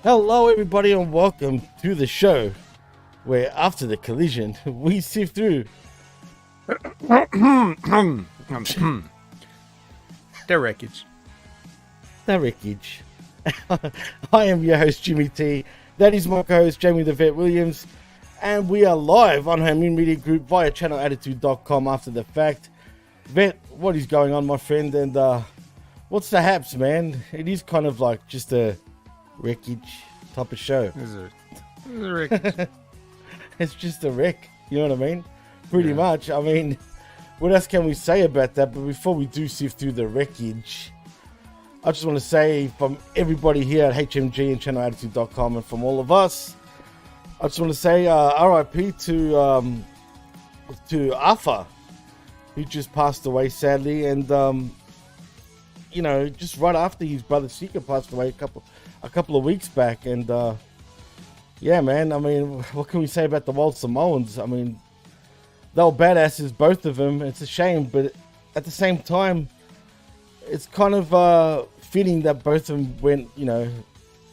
Hello, everybody, and welcome to the show where, after the collision, we sift through The Wreckage. the wreckage. I am your host, Jimmy T. That is my co-host, Jamie the Vet Williams, and we are live on Hamin Media Group via channelattitude.com after the fact. Vet, what is going on, my friend? And what's the haps, man? It is kind of like just a wreckage type of show. Is it a wreckage? It's just a wreck, you know what I mean? Pretty much. I mean, what else can we say about that? But before we do sift through the wreckage, I just want to say from everybody here at HMG and channelattitude.com and from all of us, I just want to say RIP to Alpha, who just passed away sadly, and you know, just right after his brother Sika passed away a couple of weeks back. And yeah, man, I mean, what can we say about the Wild Samoans? I mean, they were badasses, both of them. It's a shame, but at the same time, it's kind of fitting that both of them went, you know,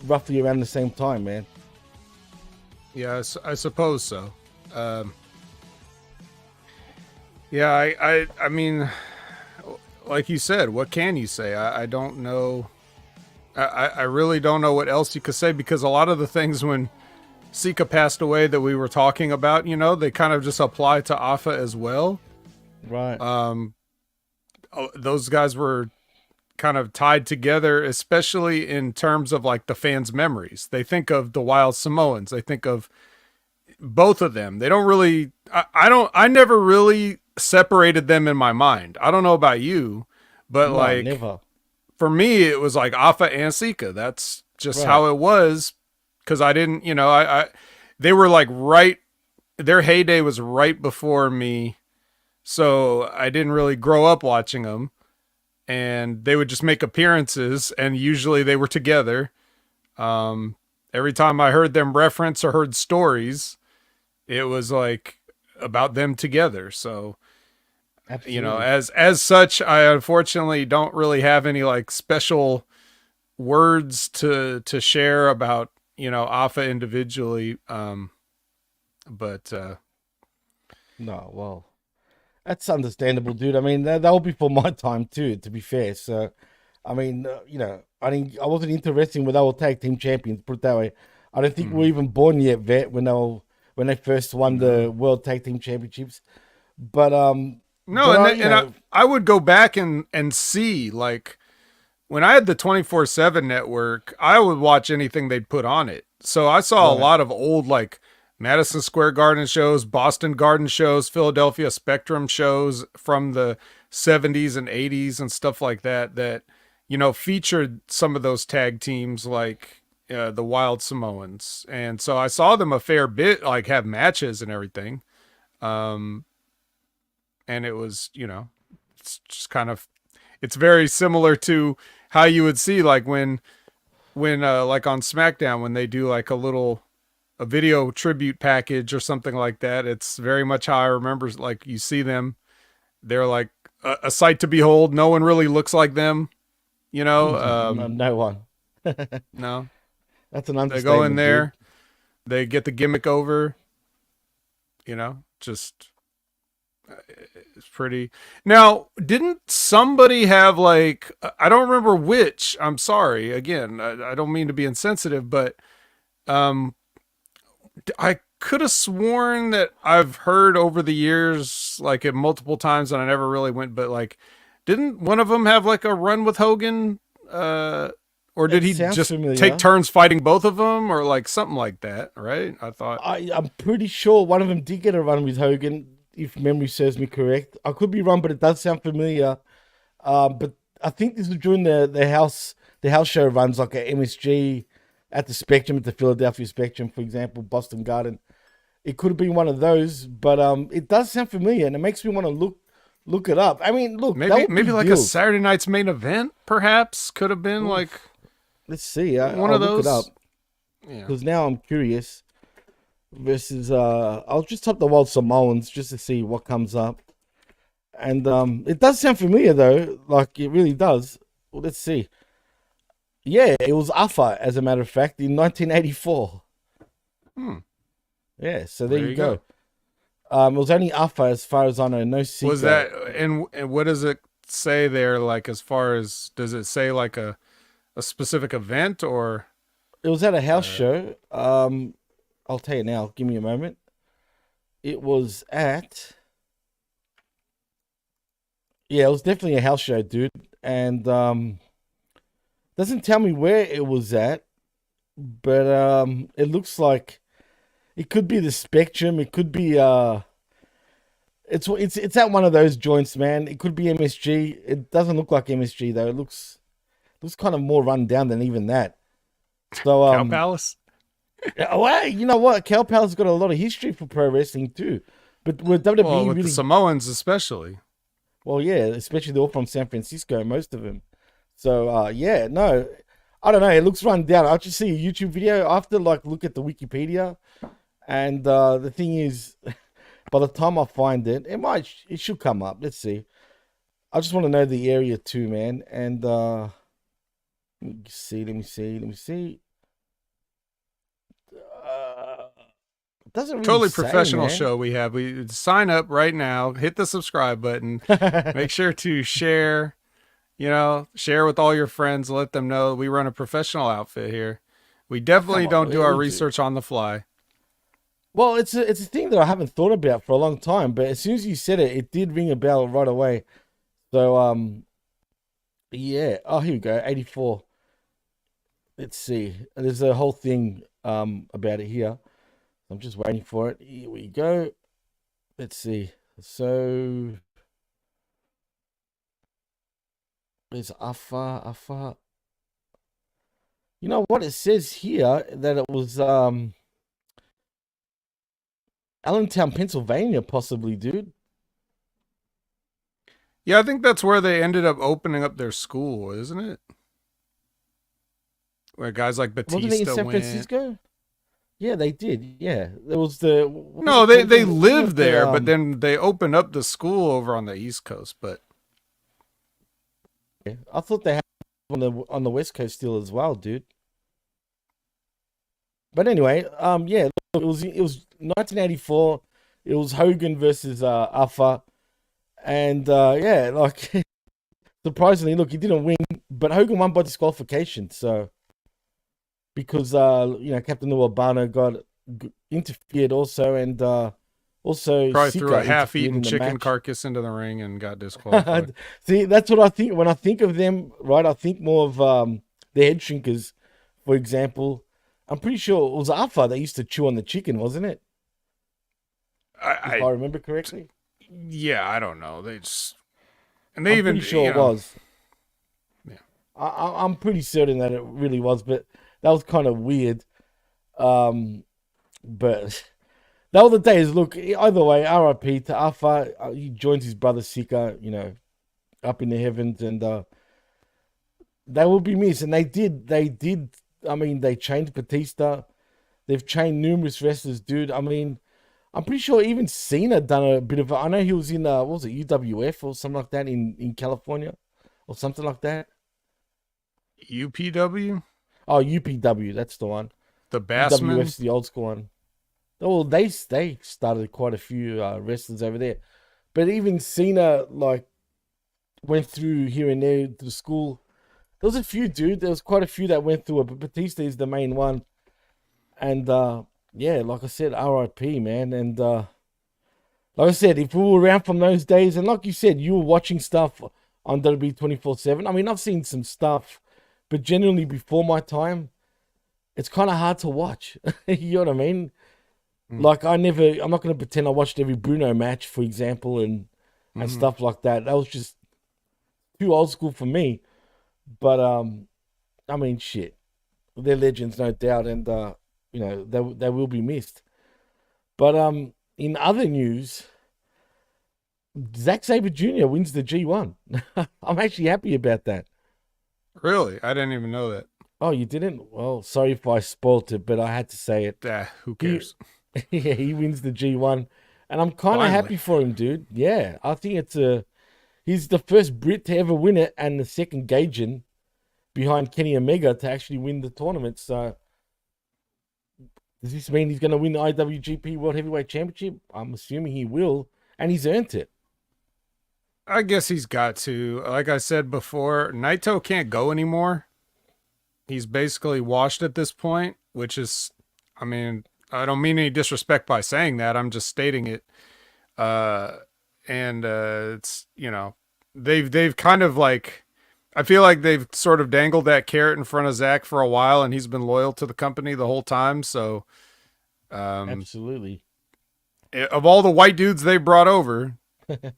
roughly around the same time, man. Yeah, I suppose so. Yeah, I mean, like you said, what can you say? I don't know. I really don't know what else you could say, because a lot of the things when Sika passed away that we were talking about, you know, they kind of just apply to Afa as well. Right. Those guys were kind of tied together, especially in terms of like the fans' memories. They think of the Wild Samoans. They think of both of them. They don't really, I never really separated them in my mind. I don't know about you, but No, like never. for me, it was like Afa and Sika. That's just how it was. Cause I didn't, you know, they were like their heyday was right before me. So I didn't really grow up watching them, and they would just make appearances, and usually they were together. Every time I heard them reference or heard stories, it was like about them together. So, Absolutely. you know, as such, I unfortunately don't really have any like special words to share about, you know, Afa individually. But No, well, that's understandable, dude. I mean, that was before my time too, to be fair. So, I mean, you know, I wasn't interested when they were tag team champions. Put it that way. I don't think we were even born yet, Vet, when they first won the World Tag Team Championships. But no, I would go back and see, like, when I had the 24/7 network, I would watch anything they'd put on it. So I saw a lot of old, like, Madison Square Garden shows, Boston Garden shows, Philadelphia Spectrum shows from the 70s and 80s and stuff like that, you know, featured some of those tag teams like the Wild Samoans. And so I saw them a fair bit, like, have matches and everything. And it was, you know, it's just kind of, it's very similar to how you would see, like, when like on SmackDown, when they do like a video tribute package or something like that. It's very much how I remember, like, you see them, they're like a sight to behold. No one really looks like them, you know. no one. No, That's an understatement. they go in there, dude. they get the gimmick over, you know, just it's pretty. Now, didn't somebody have, like, I don't remember which, I'm sorry, again, I don't mean to be insensitive, but I could have sworn that I've heard over the years, like, it multiple times, and I never really went, but like, didn't one of them have like a run with Hogan? Or did he just take turns fighting both of them, or like something like that, right? I thought. I'm pretty sure one of them did get a run with Hogan, if memory serves me correct. I could be wrong, but it does sound familiar. But I think this was during the house show runs, like a MSG at the Spectrum, at the Philadelphia Spectrum, for example, Boston Garden. It could have been one of those, but it does sound familiar, and it makes me want to look it up. I mean, look, maybe like a Saturday Night's Main Event, perhaps could have been. Oof. Like, let's see, one of those. Look it up, because now I'm curious. Versus, I'll just type the Wild Samoans just to see what comes up, and it does sound familiar though, like it really does. Well, let's see. Yeah, it was Alpha, as a matter of fact, in 1984. Hmm. Yeah, so there you go. It was only Alpha, as far as I know, no Sika. Was that, and what does it say there? Like, as far as, does it say like a specific event, or? It was at a house show. I'll tell you now. Give me a moment. It was at. Yeah, it was definitely a house show, dude. And doesn't tell me where it was at, but it looks like it could be the Spectrum. It could be it's at one of those joints, man. It could be MSG. It doesn't look like MSG though. It looks kind of more run down than even that. So Cow Palace. Well, you know what? Cow Palace got a lot of history for pro wrestling too, but with WWE with really, the Samoans especially. Well, yeah, especially they're all from San Francisco, most of them. So yeah, no, I don't know. It looks run down. I'll just see a YouTube video. I have to like look at the Wikipedia, and the thing is, by the time I find it, it should come up. Let's see. I just want to know the area too, man. And let me see. Doesn't really totally say, professional man. show we have. We sign up right now, hit the subscribe button, make sure to share, share with all your friends, let them know we run a professional outfit here. We definitely don't do our research on the fly. Well, it's a thing that I haven't thought about for a long time, but as soon as you said it, it did ring a bell right away. So yeah. Oh, here we go. 84. Let's see. There's a whole thing about it here. I'm just waiting for it. Here we go. Let's see. So there's Afa. You know what? It says here that it was Allentown, Pennsylvania, possibly, dude. Yeah, I think that's where they ended up opening up their school, isn't it? Where guys like Batista Wasn't it in San Francisco? Yeah, they did. Yeah, there was the. No, they lived there, but then they opened up the school over on the East Coast. But yeah, I thought they had on the West Coast still as well, dude. But anyway, yeah, it was 1984. It was Hogan versus Alpha, and yeah, like surprisingly, look, he didn't win, but Hogan won by disqualification. So because Captain Urbano got interfered also, and also probably Sika threw a half-eaten chicken carcass into the ring and got disqualified. See, that's what I think when I think of them. Right, I think more of the head shrinkers, for example. I'm pretty sure it was Alpha that used to chew on the chicken, wasn't it? If I remember correctly. Yeah, I don't know. I'm pretty sure it was. Yeah, I'm pretty certain that it really was, but that was kind of weird. But the other days, look, either way, RIP to Alpha. He joins his brother Sika, up in the heavens, and they will be missed. And they did. I mean, they chained Batista. They've chained numerous wrestlers, dude. I mean, I'm pretty sure even Cena done a bit of. I know he was in what was it, UWF or something like that in California, or something like that. UPW. Oh, UPW, that's the one. The Bassman. UWF's the old school one. Well, they started quite a few wrestlers over there, but even Cena like went through here and there to the school. There was a few, dude. There was quite a few that went through it, but Batista is the main one. And yeah, like I said, RIP, man. And like I said, if we were around from those days, and like you said, you were watching stuff on WWE 24/7. I mean, I've seen some stuff, but generally before my time, it's kind of hard to watch. You know what I mean? Like I'm not going to pretend I watched every Bruno match, for example, and stuff like that. That was just too old school for me. But I mean, shit, they're legends, no doubt, and they will be missed. But in other news, Zack Sabre Jr. wins the G1. I'm actually happy about that. Really? I didn't even know that. Oh, you didn't? Well, sorry if I spoilt it, but I had to say it. Who cares? Yeah, he wins the G1, and I'm kind of happy for him, dude. Yeah, I think he's the first Brit to ever win it, and the second Gaijin. behind Kenny Omega to actually win the tournament. So does this mean he's going to win the IWGP World Heavyweight Championship? I'm assuming he will, and he's earned it. I guess he's got to. Like I said before, Naito can't go anymore. He's basically washed at this point, which is, I mean, I don't mean any disrespect by saying that. I'm just stating it. It's, you know, they've kind of like, I feel like they've sort of dangled that carrot in front of Zach for a while, and he's been loyal to the company the whole time. So, absolutely. Of all the white dudes they brought over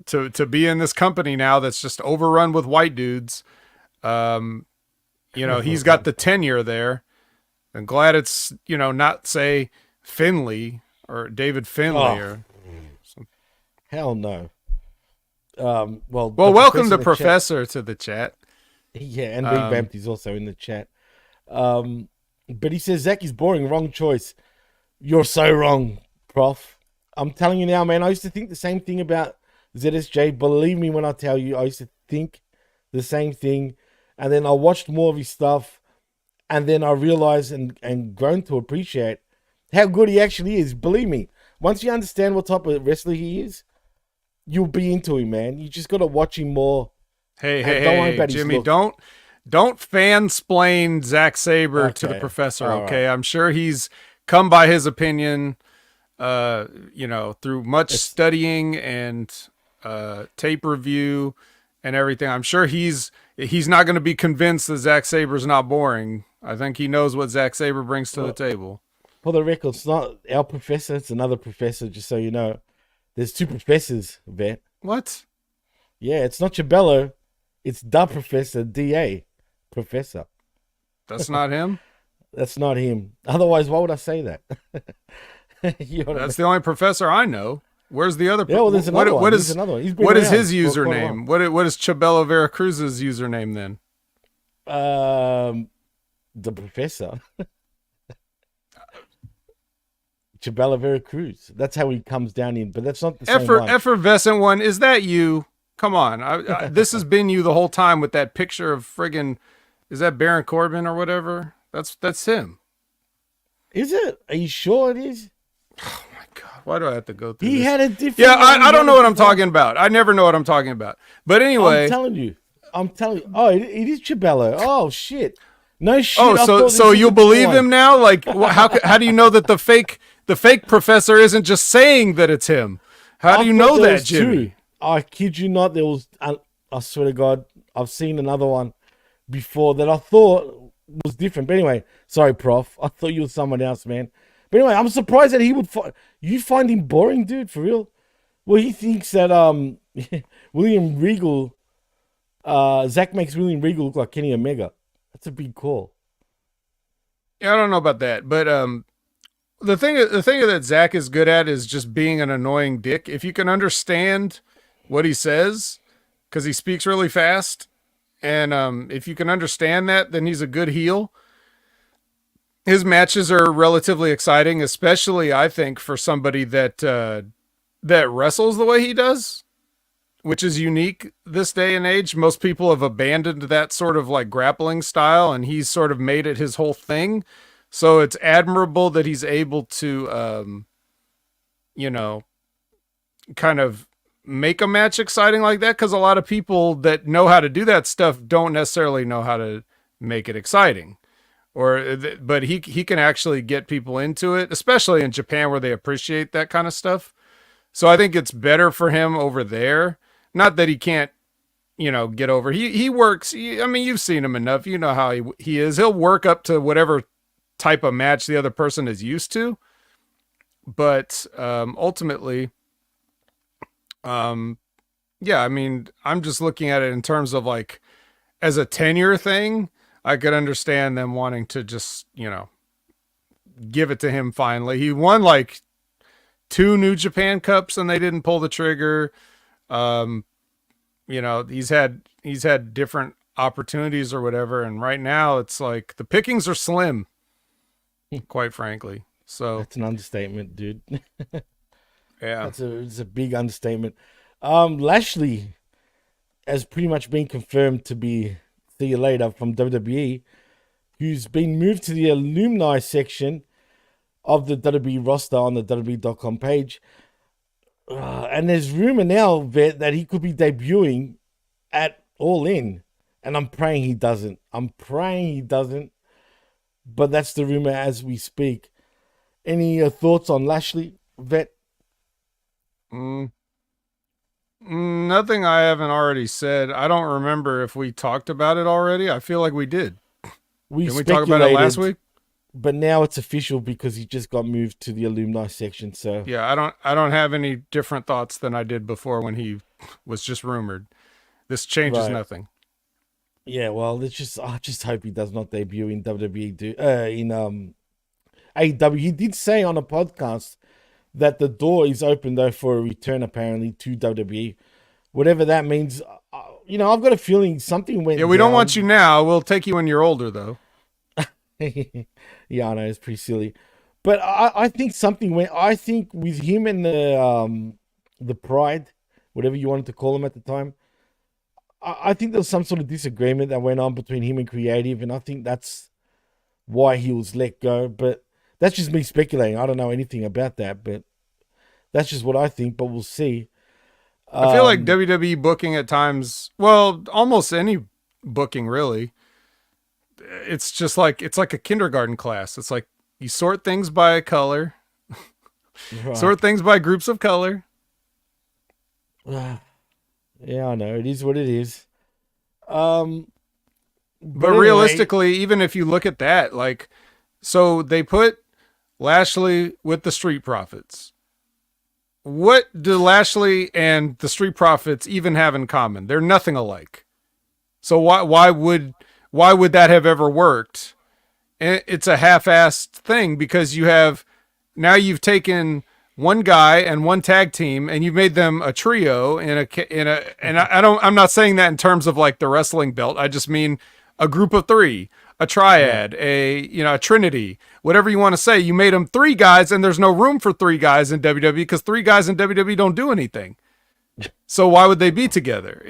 to be in this company now that's just overrun with white dudes, you know, he's got the tenure there. I'm glad it's, you know, not say Finley or David Finley or something. Hell no. Well, welcome the professor to the chat. Yeah, and Revamped is also in the chat. But he says Zach is boring. Wrong choice. You're so wrong, Prof. I'm telling you now, man. I used to think the same thing about ZSJ. Believe me when I tell you, I used to think the same thing. And then I watched more of his stuff. And then I realized and grown to appreciate how good he actually is. Believe me, once you understand what type of wrestler he is, you'll be into him, man. You just got to watch him more. Hey, Jimmy, don't fansplain Zack Sabre to the professor, okay? Right. I'm sure he's come by his opinion, you know, through much studying and tape review and everything. I'm sure he's not going to be convinced that Zack Sabre's not boring. I think he knows what Zack Sabre brings to the table. For the record, it's not our professor, it's another professor, just so you know. There's two professors, Vet. What? Yeah, it's not Chabello. It's the professor, D.A. Professor. That's not him? That's not him. Otherwise, why would I say that? You know That's the only professor I know. Where's the other? Yeah, well, there's another one. What is his username? What is Chabello Veracruz's username then? The professor. Chabella Veracruz. That's how he comes down in, but that's not the same one. Effervescent one. Is that you? Come on. This has been you the whole time with that picture of friggin', is that Baron Corbin or whatever? That's him. Is it? Are you sure it is? Oh my God. Why do I have to go through this? He had a different... Yeah, I don't know what I'm talking about. I never know what I'm talking about. But anyway. I'm telling you. Oh, it is Chabello. Oh, shit. No shit. Oh, so you'll believe him now? Like, how do you know that the fake professor isn't just saying that it's him? How do you know that, Jimmy? Two. I kid you not, there was, I swear to God, I've seen another one before that I thought was different. But anyway, sorry, Prof. I thought you were someone else, man. But anyway, I'm surprised that he would you find him boring, dude, for real? Well, he thinks that William Regal, Zach makes William Regal look like Kenny Omega. That's a big call. Yeah, I don't know about that, but the thing that Zach is good at is just being an annoying dick. If you can understand what he says, because he speaks really fast, and if you can understand that, then he's a good heel. His matches are relatively exciting, especially I think for somebody that wrestles the way he does, which is unique this day and age. Most people have abandoned that sort of like grappling style, and he's sort of made it his whole thing. So it's admirable that he's able to, you know, kind of make a match exciting like that, because a lot of people that know how to do that stuff don't necessarily know how to make it exciting. But he can actually get people into it, especially in Japan where they appreciate that kind of stuff. So I think it's better for him over there. Not that he can't, you know, get over. He works. I mean, you've seen him enough. You know how he is. He'll work up to whatever type of match the other person is used to. But ultimately, yeah, I mean, I'm just looking at it in terms of like, as a tenure thing, I could understand them wanting to just, you know, give it to him finally. He won like 2 New Japan Cups and they didn't pull the trigger. You know, he's had different opportunities or whatever, and right now it's like the pickings are slim, quite frankly. So that's an understatement, dude. Yeah, it's a big understatement. Lashley has pretty much been confirmed to be see you later from WWE, who's been moved to the alumni section of the WWE roster on the WWE.com page. And there's rumor now that he could be debuting at All In. And I'm praying he doesn't. But that's the rumor as we speak. Any thoughts on Lashley, Vet? Nothing I haven't already said. I don't remember if we talked about it already. I feel like we did. Didn't we talk about it last week? But now it's official because he just got moved to the alumni section. So yeah, I don't have any different thoughts than I did before when he was just rumored. This changes nothing. Yeah, well, I just hope he does not debut in WWE. In AEW, he did say on a podcast that the door is open though for a return apparently to WWE. Whatever that means, I've got a feeling something went. Yeah, we don't want you now. We'll take you when you're older, though. Yeah, I know it's pretty silly, but I think something went. I think with him and the Pride, whatever you wanted to call him at the time, I think there was some sort of disagreement that went on between him and Creative, and I think that's why he was let go. But that's just me speculating. I don't know anything about that, but that's just what I think. But we'll see. I feel like WWE booking at times, well, almost any booking really, it's like a kindergarten class. It's like you sort things by color, sort things by groups of color. Yeah, I know. It is what it is. But realistically, even if you look at that, like, so they put Lashley with the Street Profits. What do Lashley and the Street Profits even have in common? They're nothing alike. So why would that have ever worked? And it's a half-assed thing because you've taken one guy and one tag team and you've made them a trio I'm not saying that in terms of like the wrestling belt. I just mean a group of three, a triad, a trinity, whatever you want to say. You made them three guys and there's no room for three guys in WWE because three guys in WWE don't do anything. So why would they be together?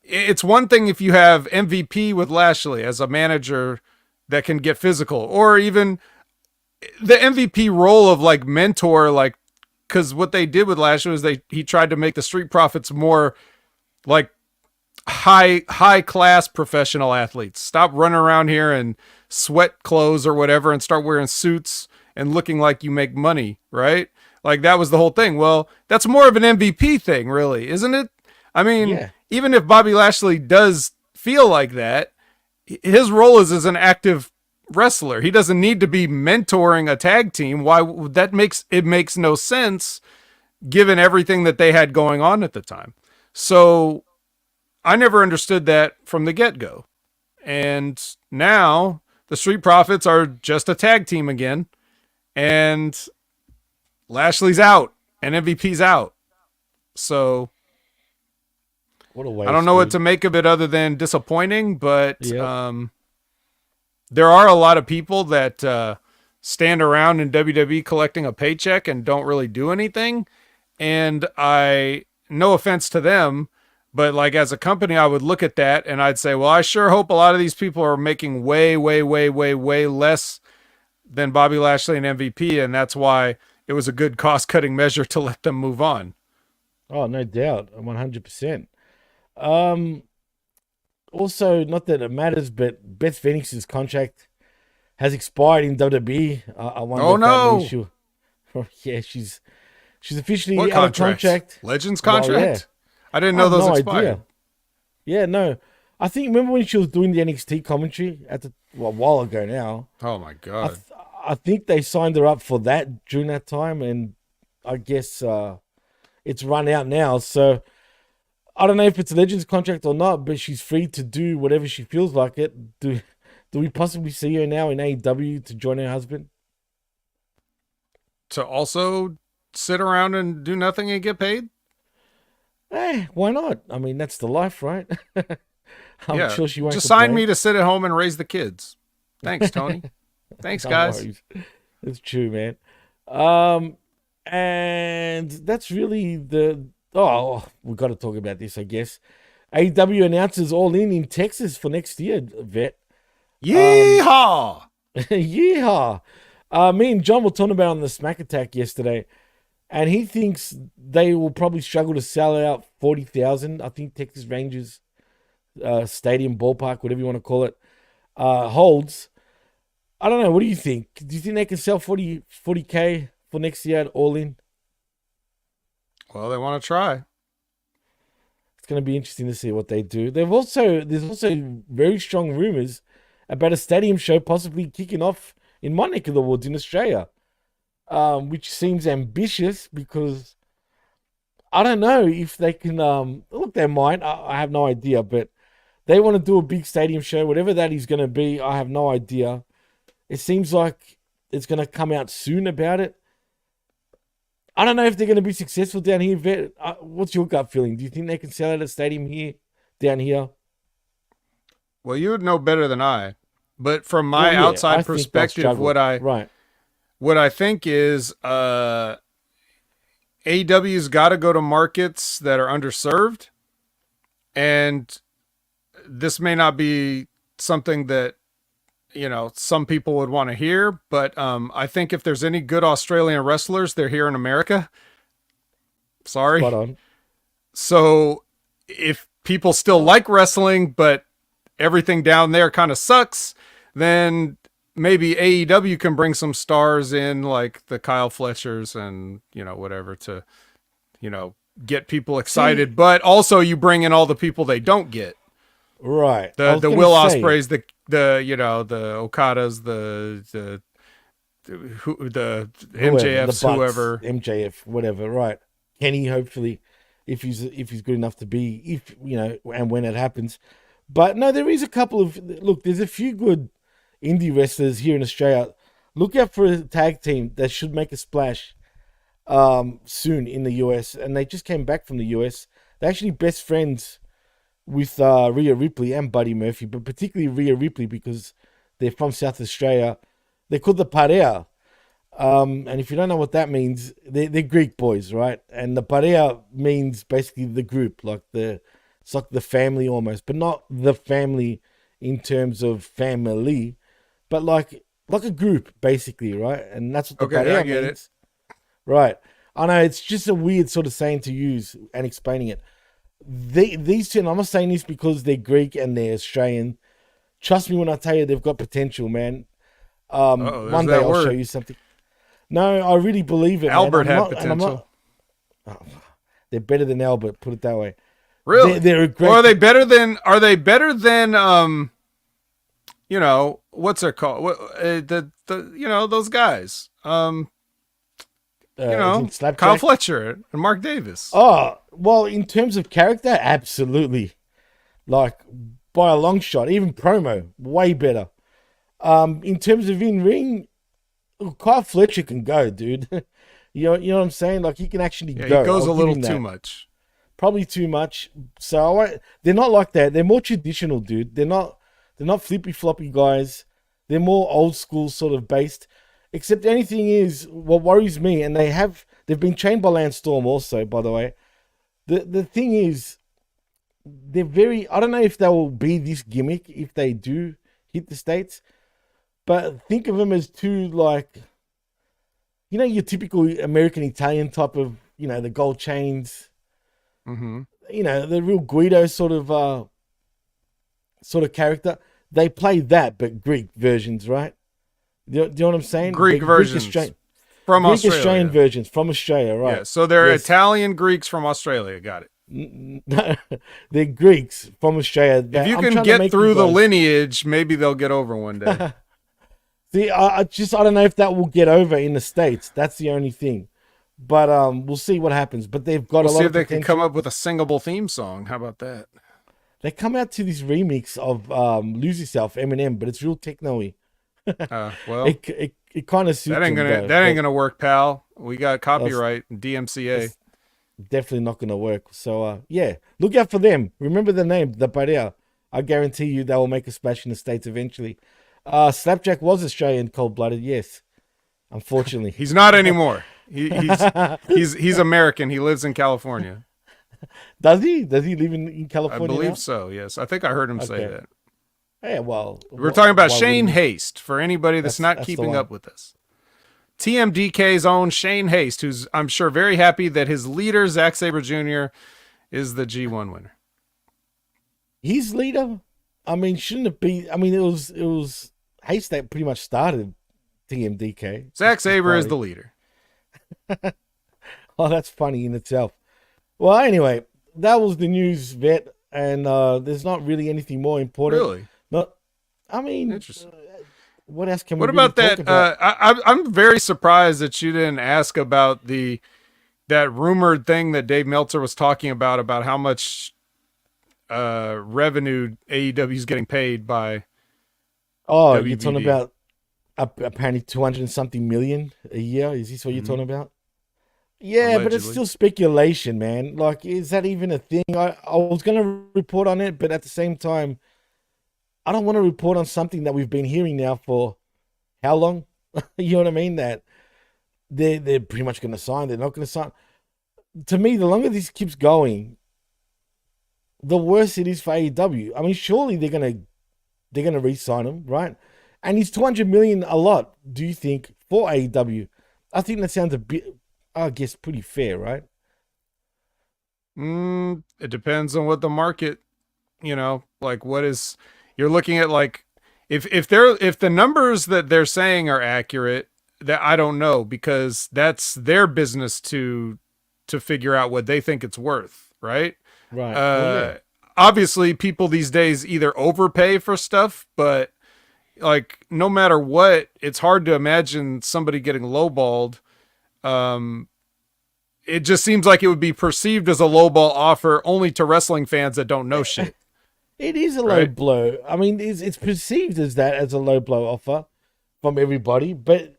It's one thing if you have MVP with Lashley as a manager that can get physical, or even the MVP role of like mentor, like, because what they did with Lashley was he tried to make the Street Profits more like high class professional athletes. Stop running around here in sweat clothes or whatever and start wearing suits and looking like you make money, right? Like that was the whole thing. Well, that's more of an MVP thing, really, isn't it? I mean, even if Bobby Lashley does feel like that, his role is as an active wrestler. He doesn't need to be mentoring a tag team. It makes no sense given everything that they had going on at the time. So I never understood that from the get-go. And now the Street Profits are just a tag team again, and Lashley's out and MVP's out. So what a waste, I don't know what to make of it other than disappointing, but there are a lot of people that stand around in WWE collecting a paycheck and don't really do anything. And no offense to them, but like as a company, I would look at that and I'd say, well, I sure hope a lot of these people are making way, way, way, way, way less than Bobby Lashley and MVP. And that's why it was a good cost-cutting measure to let them move on. Oh, no doubt. 100%. Also, not that it matters, but Beth Phoenix's contract has expired in WWE. I wonder if that means she's officially out of contract. Legends contract? I didn't know those expired. Idea. Yeah, no. I think, remember when she was doing the NXT commentary a while ago now? Oh, my God. I think they signed her up for that during that time, and I guess it's run out now. So I don't know if it's a Legends contract or not, but she's free to do whatever she feels like it. Do we possibly see her now in AEW to join her husband? To also sit around and do nothing and get paid? Why not? I mean, that's the life, right? I'm sure she won't. Just sign me to sit at home and raise the kids. Thanks, Tony. Thanks, guys. Worries. It's true, man. And that's really we've got to talk about this, I guess. AEW announces All In Texas for next year, Vet. Yeehaw! Yeehaw! Me and John were talking about on the Smack Attack yesterday, and he thinks they will probably struggle to sell out 40,000. I think Texas Rangers Stadium, ballpark, whatever you want to call it, holds. I don't know. What do you think? Do you think they can sell 40K for next year at All In? Well, they want to try. It's going to be interesting to see what they do. There's also very strong rumors about a stadium show possibly kicking off in my neck of the woods in Australia, which seems ambitious because I don't know if they can. Look, they might. I have no idea, but they want to do a big stadium show, whatever that is going to be. I have no idea. It seems like it's going to come out soon about it. I don't know if they're going to be successful down here. What's your gut feeling? Do you think they can sell out a stadium here, down here? Well, you would know better than I. But from my outside perspective, what I think is AEW's got to go to markets that are underserved. And this may not be something that, some people would want to hear, but I think if there's any good Australian wrestlers, they're here in America. Sorry. Spot on. So if people still like wrestling, but everything down there kind of sucks, then maybe AEW can bring some stars in, like the Kyle Fletchers and, whatever to, get people excited. But also you bring in all the people they don't get. Right. The Will Ospreays, the Okadas, the MJFs, whoever. MJF, whatever, right. Kenny, hopefully, if he's good enough to be, and when it happens. But no, there is a couple of, there's a few good indie wrestlers here in Australia. Look out for a tag team that should make a splash soon in the US. And they just came back from the US. They're actually best friends with Rhea Ripley and Buddy Murphy, but particularly Rhea Ripley because they're from South Australia. They're called the Parea. And if you don't know what that means, they're Greek boys, right? And the Parea means basically the group, it's like the family almost, but not the family in terms of family, but like a group basically, right? And that's what the Parea means. Right. I know, it's just a weird sort of saying to use and explaining it. These two, and I'm not saying this because they're Greek and they're Australian. Trust me when I tell you they've got potential, man. One day I'll show you something. No, I really believe it. Albert had potential. They're better than Albert, put it that way. Really? They're a great. Or are they better than? What's it called? Those guys. Kyle Fletcher and Mark Davis. Oh, well, in terms of character, absolutely. Like, by a long shot. Even promo, way better. In terms of in-ring, Kyle Fletcher can go, dude. you know what I'm saying? Like, he can actually go. He goes a little too much. Probably too much. So, they're not like that. They're more traditional, dude. They're not flippy-floppy guys. They're more old-school sort of based. Except anything is, what worries me, and they've been trained by Lance Storm also, by the way. The thing is, they're very, I don't know if they will be this gimmick if they do hit the States, but think of them as two, like, your typical American Italian type of, the gold chains, mm-hmm. The real Guido sort of character. They play that, but Greek versions, right? Do you know what I'm saying? Greek versions from Australia. Australian versions from Australia, right? Yeah, so they're Italian Greeks from Australia. Got it. No, they're Greeks from Australia. If you can get through the lineage, maybe they'll get over one day. See, I don't know if that will get over in the States. That's the only thing. But we'll see what happens. But they've got a lot of potential. See if they can come up with a singable theme song. How about that? They come out to this remix of Lose Yourself, Eminem, but it's real techno-y. Well, it kind of suits that ain't gonna work, pal. We got copyright and DMCA. Definitely not gonna work. So look out for them. Remember the name, the Parea. I guarantee you they will make a splash in the States eventually. Slapjack was Australian, cold-blooded, yes. Unfortunately, he's not anymore. He's American. He lives in California. Does he? Does he live in California? I believe now? so. Yes, I think I heard him say that. Yeah, well, We're talking about Shane Haste for anybody that's not that's keeping up with this. TMDK's own Shane Haste, who's I'm sure very happy that his leader Zack Sabre Jr. is the G1 winner. His leader? I mean, shouldn't it be? I mean, it was Haste that pretty much started TMDK. Zack Sabre is the leader. Oh, that's funny in itself. Well, anyway, that was the news, Vet, and there's not really anything more important. Really? But I mean, interesting. What else can we? What about that? I'm very surprised that you didn't ask about that rumored thing that Dave Meltzer was talking about how much revenue AEW is getting paid by. Oh, WBD. You're talking about apparently 200 and something million a year. Is this what you're talking about? Yeah, allegedly. But it's still speculation, man. Like, is that even a thing? I was going to report on it, but at the same time, I don't want to report on something that we've been hearing now for how long? You know what I mean? That they're pretty much going to sign. They're not going to sign. To me, the longer this keeps going, the worse it is for AEW. I mean, surely they're gonna re-sign him, right? And he's 200 million a lot. Do you think for AEW? I think that sounds a bit, I guess, pretty fair, right? It depends on what the market, like what is. You're looking at like if the numbers that they're saying are accurate, that I don't know, because that's their business to figure out what they think it's worth, right? Right. Obviously people these days either overpay for stuff, but like no matter what, it's hard to imagine somebody getting lowballed. It just seems like it would be perceived as a lowball offer only to wrestling fans that don't know shit. It is a low blow. I mean, it's perceived as that, as a low blow offer from everybody. But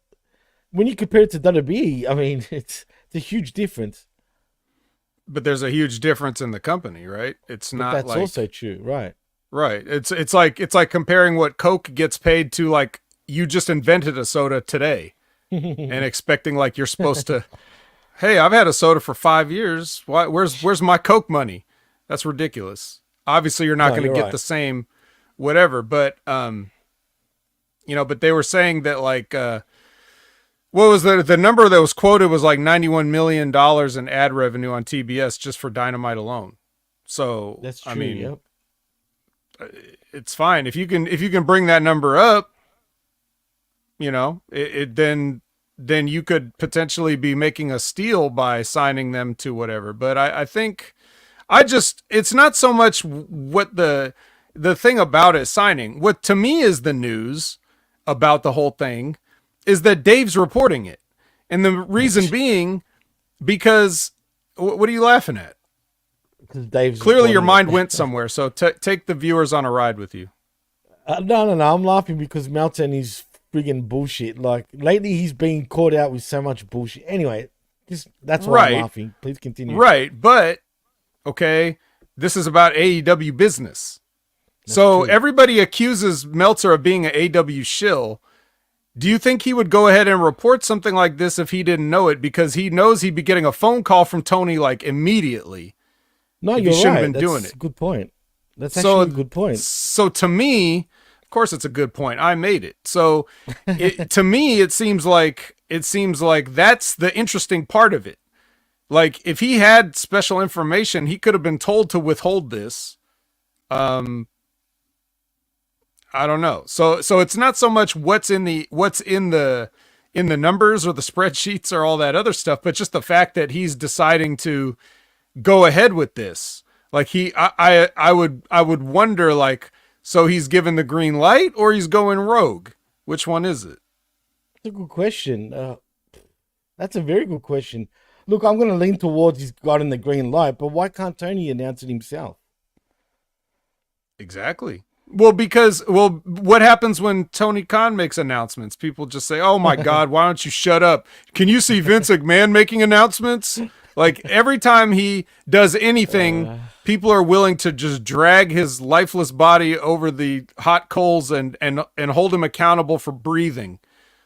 when you compare it to WWE, I mean, it's a huge difference. But there's a huge difference in the company, right? It's not. That's also true, right? Right. It's like comparing what Coke gets paid to like you just invented a soda today, and expecting like you're supposed to. Hey, I've had a soda for 5 years. Why? Where's my Coke money? That's ridiculous. Obviously, you're not going to get the same, whatever. But but they were saying that like, what was the number that was quoted was like $91 million in ad revenue on TBS just for Dynamite alone. So that's true. I mean, it's fine if you can bring that number up. Then you could potentially be making a steal by signing them to whatever. But I think it's not so much what the thing about it signing. What to me is the news about the whole thing is that Dave's reporting it. And the reason being because what are you laughing at? Because Dave's clearly your mind went somewhere. So take the viewers on a ride with you. No. I'm laughing because Melton is friggin' bullshit. Like lately he's been caught out with so much bullshit. Anyway, that's why I'm laughing. Please continue. Right, but okay, this is about AEW business. That's so true. Everybody accuses Meltzer of being an AEW shill. Do you think he would go ahead and report something like this if he didn't know it, because he knows he'd be getting a phone call from Tony like immediately? No, you're right. That's a good point. That's actually a good point. So to me, of course it's a good point. I made it. So to me, it seems like that's the interesting part of it. Like if he had special information, he could have been told to withhold this. I don't know. So it's not so much what's in the numbers or the spreadsheets or all that other stuff, but just the fact that he's deciding to go ahead with this. Like I would wonder, like, so he's given the green light or he's going rogue. Which one is it? That's a good question. That's a very good question. Look, I'm going to lean towards he's gotten the green light, but why can't Tony announce it himself? Exactly. Well, what happens when Tony Khan makes announcements? People just say, oh my God, why don't you shut up? Can you see Vince McMahon making announcements? Like every time he does anything, people are willing to just drag his lifeless body over the hot coals and hold him accountable for breathing.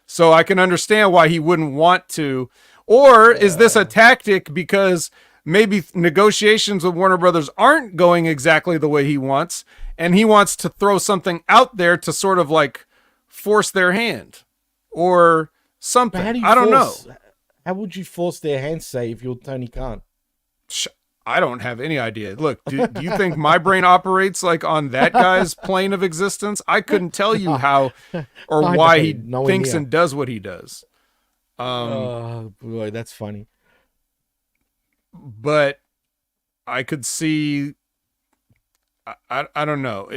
So I can understand why he wouldn't want to. Or is this a tactic because maybe negotiations with Warner Brothers aren't going exactly the way he wants, and he wants to throw something out there to sort of like force their hand or something. I don't know. How would you force their hand, say, if you're Tony Khan? I don't have any idea. Look, do you think my brain operates like on that guy's plane of existence? I couldn't tell you how or why he thinks and does what he does. Oh boy, that's funny. But I could see, I don't know.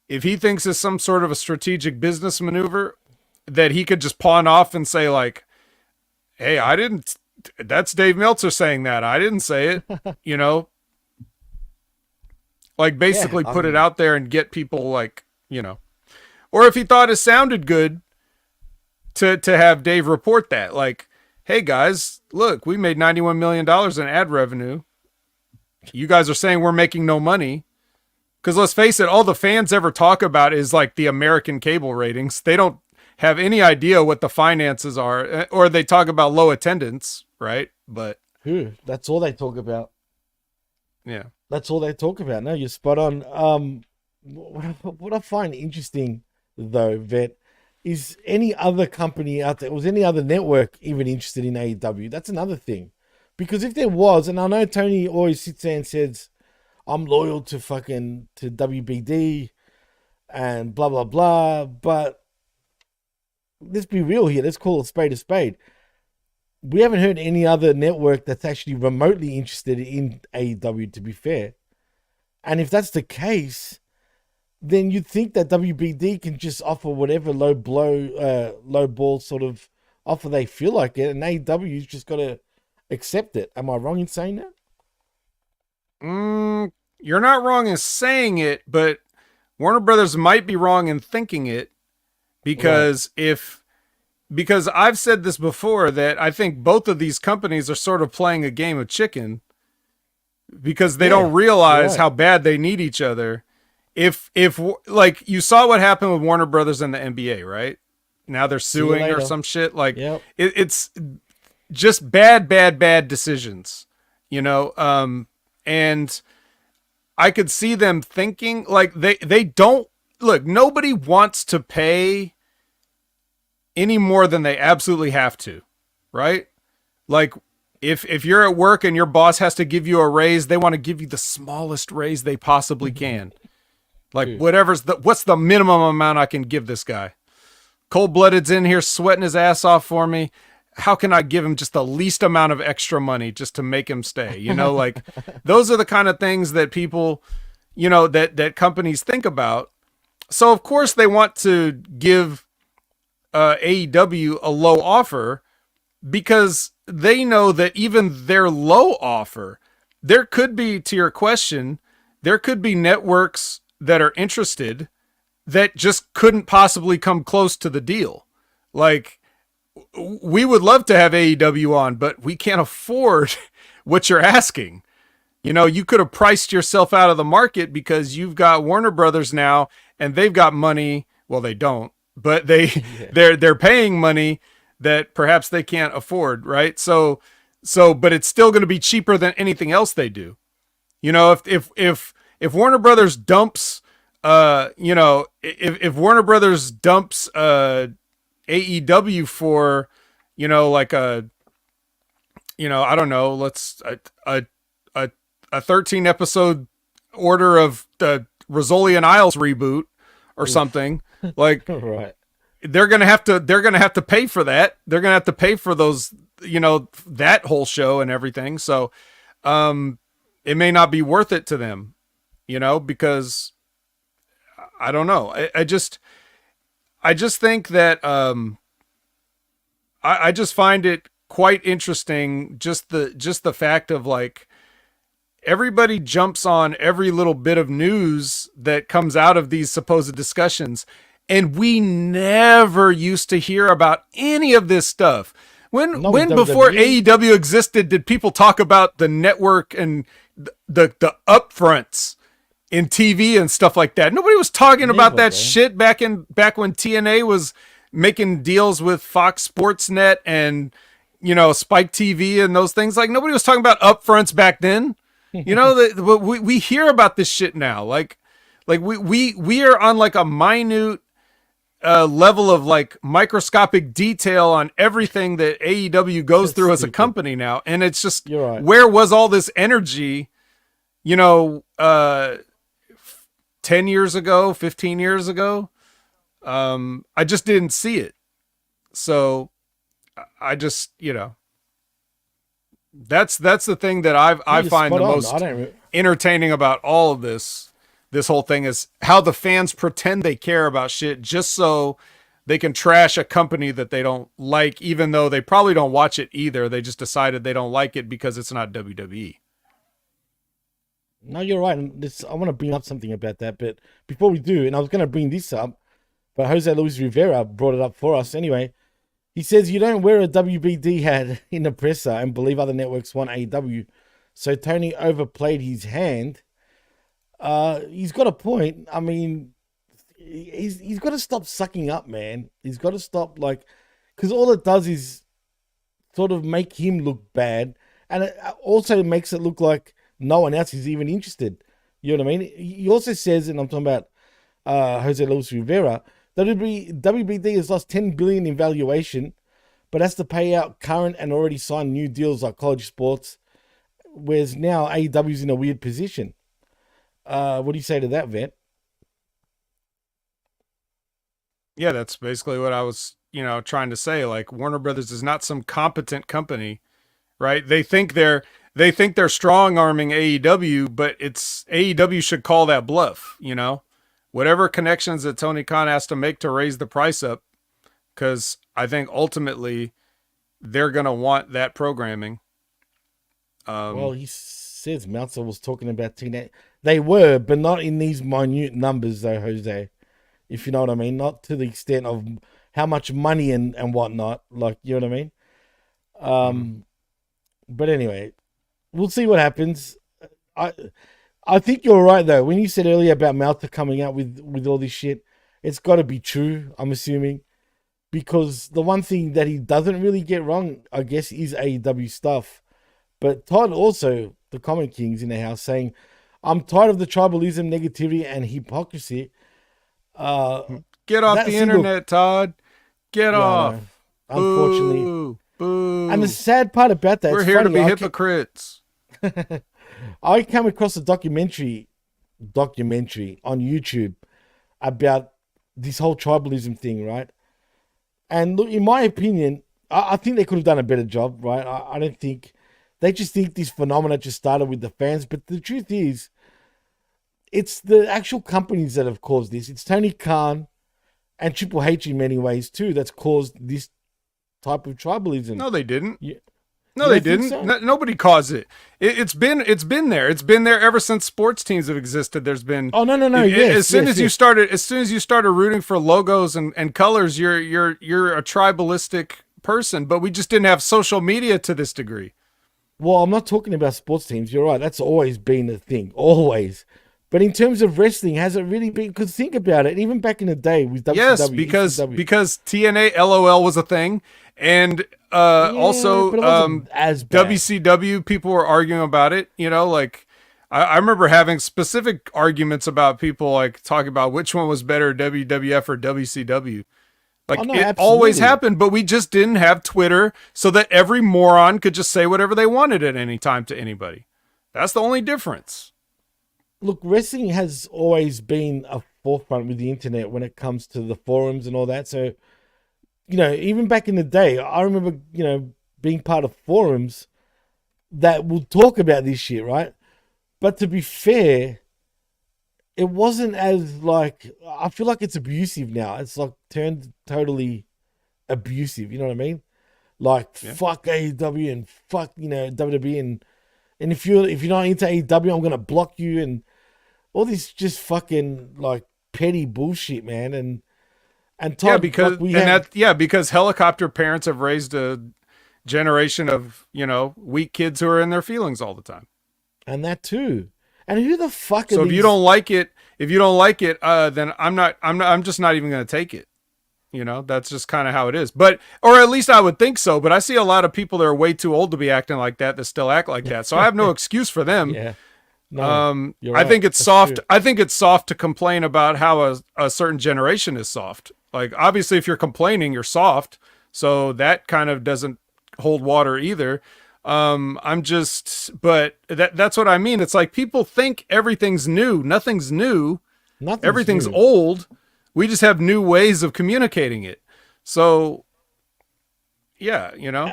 If he thinks it's some sort of a strategic business maneuver that he could just pawn off and say like, hey, that's Dave Meltzer saying that. I didn't say it, you know, like basically put it out there and get people like, you know, or if he thought it sounded good to have Dave report that, like, hey guys, look, we made $91 million in ad revenue. You guys are saying we're making no money. Because let's face it, all the fans ever talk about is like the American cable ratings. They don't have any idea what the finances are, or they talk about low attendance, right? But that's all they talk about. Yeah, that's all they talk about. No, you're spot on. What I find interesting though, Vet, is any other company out there, was any other network even interested in AEW? That's another thing. Because if there was, and I know Tony always sits there and says, I'm loyal to WBD and blah, blah, blah. But let's be real here. Let's call a spade a spade. We haven't heard any other network that's actually remotely interested in AEW, to be fair. And if that's the case, then you'd think that WBD can just offer whatever low ball sort of offer they feel like it, and AEW's just got to accept it. Am I wrong in saying that? You're not wrong in saying it, but Warner Brothers might be wrong in thinking it, because because I've said this before, that I think both of these companies are sort of playing a game of chicken because they don't realize how bad they need each other. If like you saw what happened with Warner Brothers and the NBA, right? Now they're suing or some shit. Like it's just bad decisions, you know? And I could see them thinking like they don't look, nobody wants to pay any more than they absolutely have to, right? Like if you're at work and your boss has to give you a raise, they want to give you the smallest raise they possibly can. Like what's the minimum amount I can give this guy? Cold-blooded's in here sweating his ass off for me. How can I give him just the least amount of extra money just to make him stay? You know, like those are the kind of things that people, you know, that companies think about. So of course they want to give AEW a low offer, because they know that even their low offer, there could be, to your question, there could be networks that are interested that just couldn't possibly come close to the deal. Like, we would love to have AEW on, but we can't afford what you're asking. You know, you could have priced yourself out of the market because you've got Warner Brothers now and they've got money. Well, they don't, but they're paying money that perhaps they can't afford. Right. So, but it's still going to be cheaper than anything else they do. You know, if Warner Brothers dumps, you know, if Warner Brothers dumps, AEW for, you know, like I don't know, let's a 13 episode order of the Rizzoli and Isles reboot or something, like right. They're going to have to pay for that. They're going to have to pay for those, you know, that whole show and everything. So, it may not be worth it to them, you know, because I don't know. I just think that, I just find it quite interesting. Just the fact of like, everybody jumps on every little bit of news that comes out of these supposed discussions. And we never used to hear about any of this stuff. When before AEW existed, did people talk about the network and the upfronts in TV and stuff like that? Nobody was talking about that shit back when TNA was making deals with Fox Sports Net and Spike TV and those things. Like nobody was talking about upfronts back then. We hear about this shit now. Like we are on like a minute level of like microscopic detail on everything that AEW goes through as a company now. And it's just, where was all this energy, 10 years ago, 15 years ago? I just didn't see it. So I just, that's the thing that I find the most entertaining about all of this whole thing is how the fans pretend they care about shit just so they can trash a company that they don't like, even though they probably don't watch it either. They just decided they don't like it because it's not WWE. No, you're right. I want to bring up something about that, but before we do, and I was going to bring this up, but Jose Luis Rivera brought it up for us anyway. He says, you don't wear a WBD hat in the presser and believe other networks want AEW. So Tony overplayed his hand. He's got a point. I mean, he's got to stop sucking up, man. He's got to stop, because all it does is sort of make him look bad. And it also makes it look like no one else is even interested. You know what I mean? He also says, and I'm talking about Jose Luis Rivera, WBD has lost $10 billion in valuation, but has to pay out current and already signed new deals like college sports, whereas now AEW is in a weird position. What do you say to that, Vet? Yeah, that's basically what I was, trying to say. Like, Warner Brothers is not some competent company, right? They think they're strong arming AEW, but it's AEW should call that bluff, Whatever connections that Tony Khan has to make to raise the price up, because I think ultimately they're going to want that programming. Well, he says Meltzer was talking about TNA. They were, but not in these minute numbers, though, Jose. If you know what I mean. Not to the extent of how much money and whatnot. Like, you know what I mean? But anyway, we'll see what happens. I think you're right, though. When you said earlier about Meltzer coming out with all this shit, it's got to be true, I'm assuming. Because the one thing that he doesn't really get wrong, I guess, is AEW stuff. But Todd also, the Common King's in the house, saying, I'm tired of the tribalism, negativity, and hypocrisy. Get off the internet, Todd. Get off. No, unfortunately. Boo. And the sad part about that, we're here to be hypocrites. I came across a documentary on YouTube about this whole tribalism thing, right? And look, in my opinion, I think they could have done a better job, right? I don't think... They just think this phenomenon just started with the fans. But the truth is, it's the actual companies that have caused this. It's Tony Khan and Triple H in many ways, too, that's caused this type of tribalism. No, they didn't. No, they didn't. So? Nobody caused it. It's been there. It's been there ever since sports teams have existed. There's been... Oh, no. As soon as you started rooting for logos and colors, you're a tribalistic person. But we just didn't have social media to this degree. Well, I'm not talking about sports teams. You're right. That's always been a thing. Always. But in terms of wrestling, has it really been? Because think about it. Even back in the day with WCW. Yes, because TNA LOL was a thing. And also as WCW, people were arguing about it. I remember having specific arguments about people like talking about which one was better, WWF or WCW. Always happened, but we just didn't have Twitter so that every moron could just say whatever they wanted at any time to anybody. That's the only difference. Look, wrestling has always been a forefront with the internet when it comes to the forums and all that. So, even back in the day, I remember, being part of forums that will talk about this shit, right? But to be fair, it wasn't as I feel like it's abusive now. It's turned totally abusive. You know what I mean? Fuck AEW and fuck, WWE and if you're not into AEW, I'm gonna block you and all this just fucking petty bullshit, man. And Todd, because helicopter parents have raised a generation of weak kids who are in their feelings all the time. And that too. And who the fuck are So these? if you don't like it, then I'm just not even going to take it. You know, that's just kind of how it is. But, or at least I would think so. But I see a lot of people that are way too old to be acting like that still act like that. So I have no excuse for them. Yeah. No, I think it's soft. True. I think it's soft to complain about how a certain generation is soft. Like, obviously, if you're complaining, you're soft. So that kind of doesn't hold water either. But that's what I mean. It's like people think everything's new. Nothing's new. Everything's new. Old. We just have new ways of communicating it. So, yeah, you know.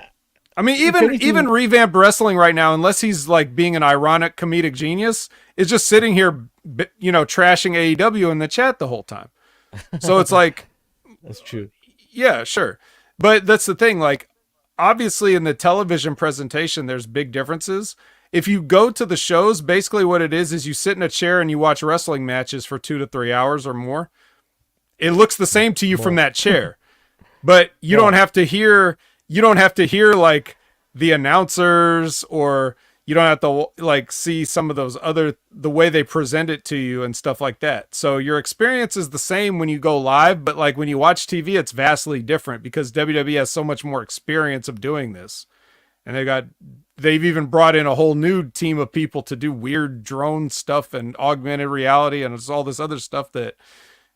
I mean, even revamped wrestling right now, unless he's like being an ironic comedic genius, is just sitting here, you know, trashing AEW in the chat the whole time. So it's like, that's true. Yeah, sure. But that's the thing. Like, obviously in the television presentation, there's big differences. If you go to the shows, basically what it is you sit in a chair and you watch wrestling matches for 2 to 3 hours or more. It looks the same to you from that chair, but you don't have to hear like the announcers, or you don't have to like see some of those the way they present it to you and stuff like that. So your experience is the same when you go live, but like when you watch TV, it's vastly different because WWE has so much more experience of doing this. And they've even brought in a whole new team of people to do weird drone stuff and augmented reality. And it's all this other stuff that,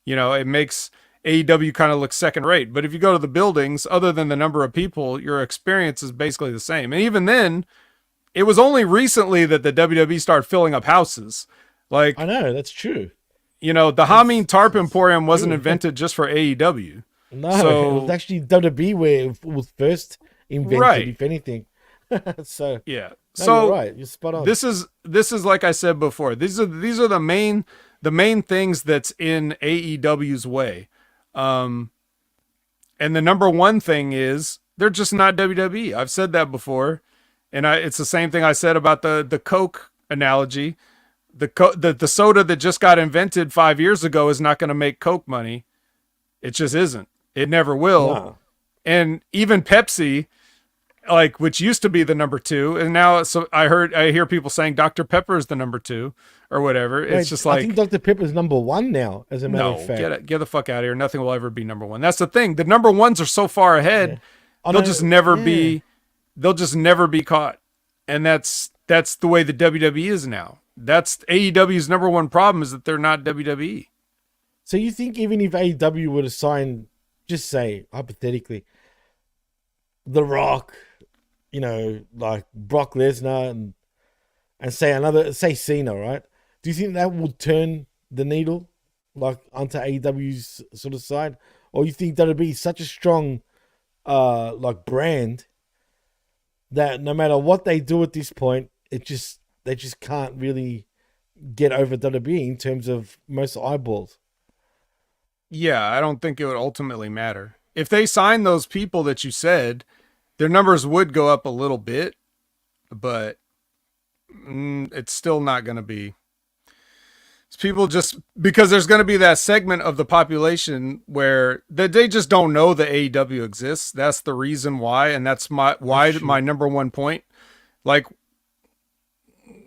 you know, it makes AEW kind of look second rate. But if you go to the buildings, other than the number of people, your experience is basically the same. And even then, it was only recently that the WWE started filling up houses. Like, I know, that's true. You know, the Hamin Tarp Emporium wasn't invented just for AEW. No, it was actually WWE where it was first invented, if anything. So yeah. No, so you're right. You're spot on. This is like I said before. These are the main things that's in AEW's way. And the number one thing is they're just not WWE. I've said that before, and it's the same thing I said about the Coke analogy. The soda that just got invented 5 years ago is not going to make Coke money. It just isn't. It never will. No. And even Pepsi, like, which used to be the number 2, and now I hear people saying Dr. Pepper is the number 2 or whatever. Wait, it's just like, I think Dr. Pepper is number 1 now. As a matter of fact, get the fuck out of here. Nothing will ever be number 1. That's the thing. The number 1s are so far ahead, they'll just never be caught. And that's the way the WWE is now. That's AEW's number 1 problem, is that they're not WWE. So you think even if AEW were to sign, just say hypothetically, The Rock, you know, like Brock Lesnar and say Cena, right? Do you think that will turn the needle, like, onto AEW's sort of side? Or you think that'll be such a strong like brand that no matter what they do at this point, they just can't really get over WWE in terms of most eyeballs? Yeah, I don't think it would ultimately matter. If they sign those people that you said, their numbers would go up a little bit, but it's still not going to be. It's people just because there's going to be that segment of the population where they just don't know that AEW exists. That's the reason why, and that's my number 1 point. Like,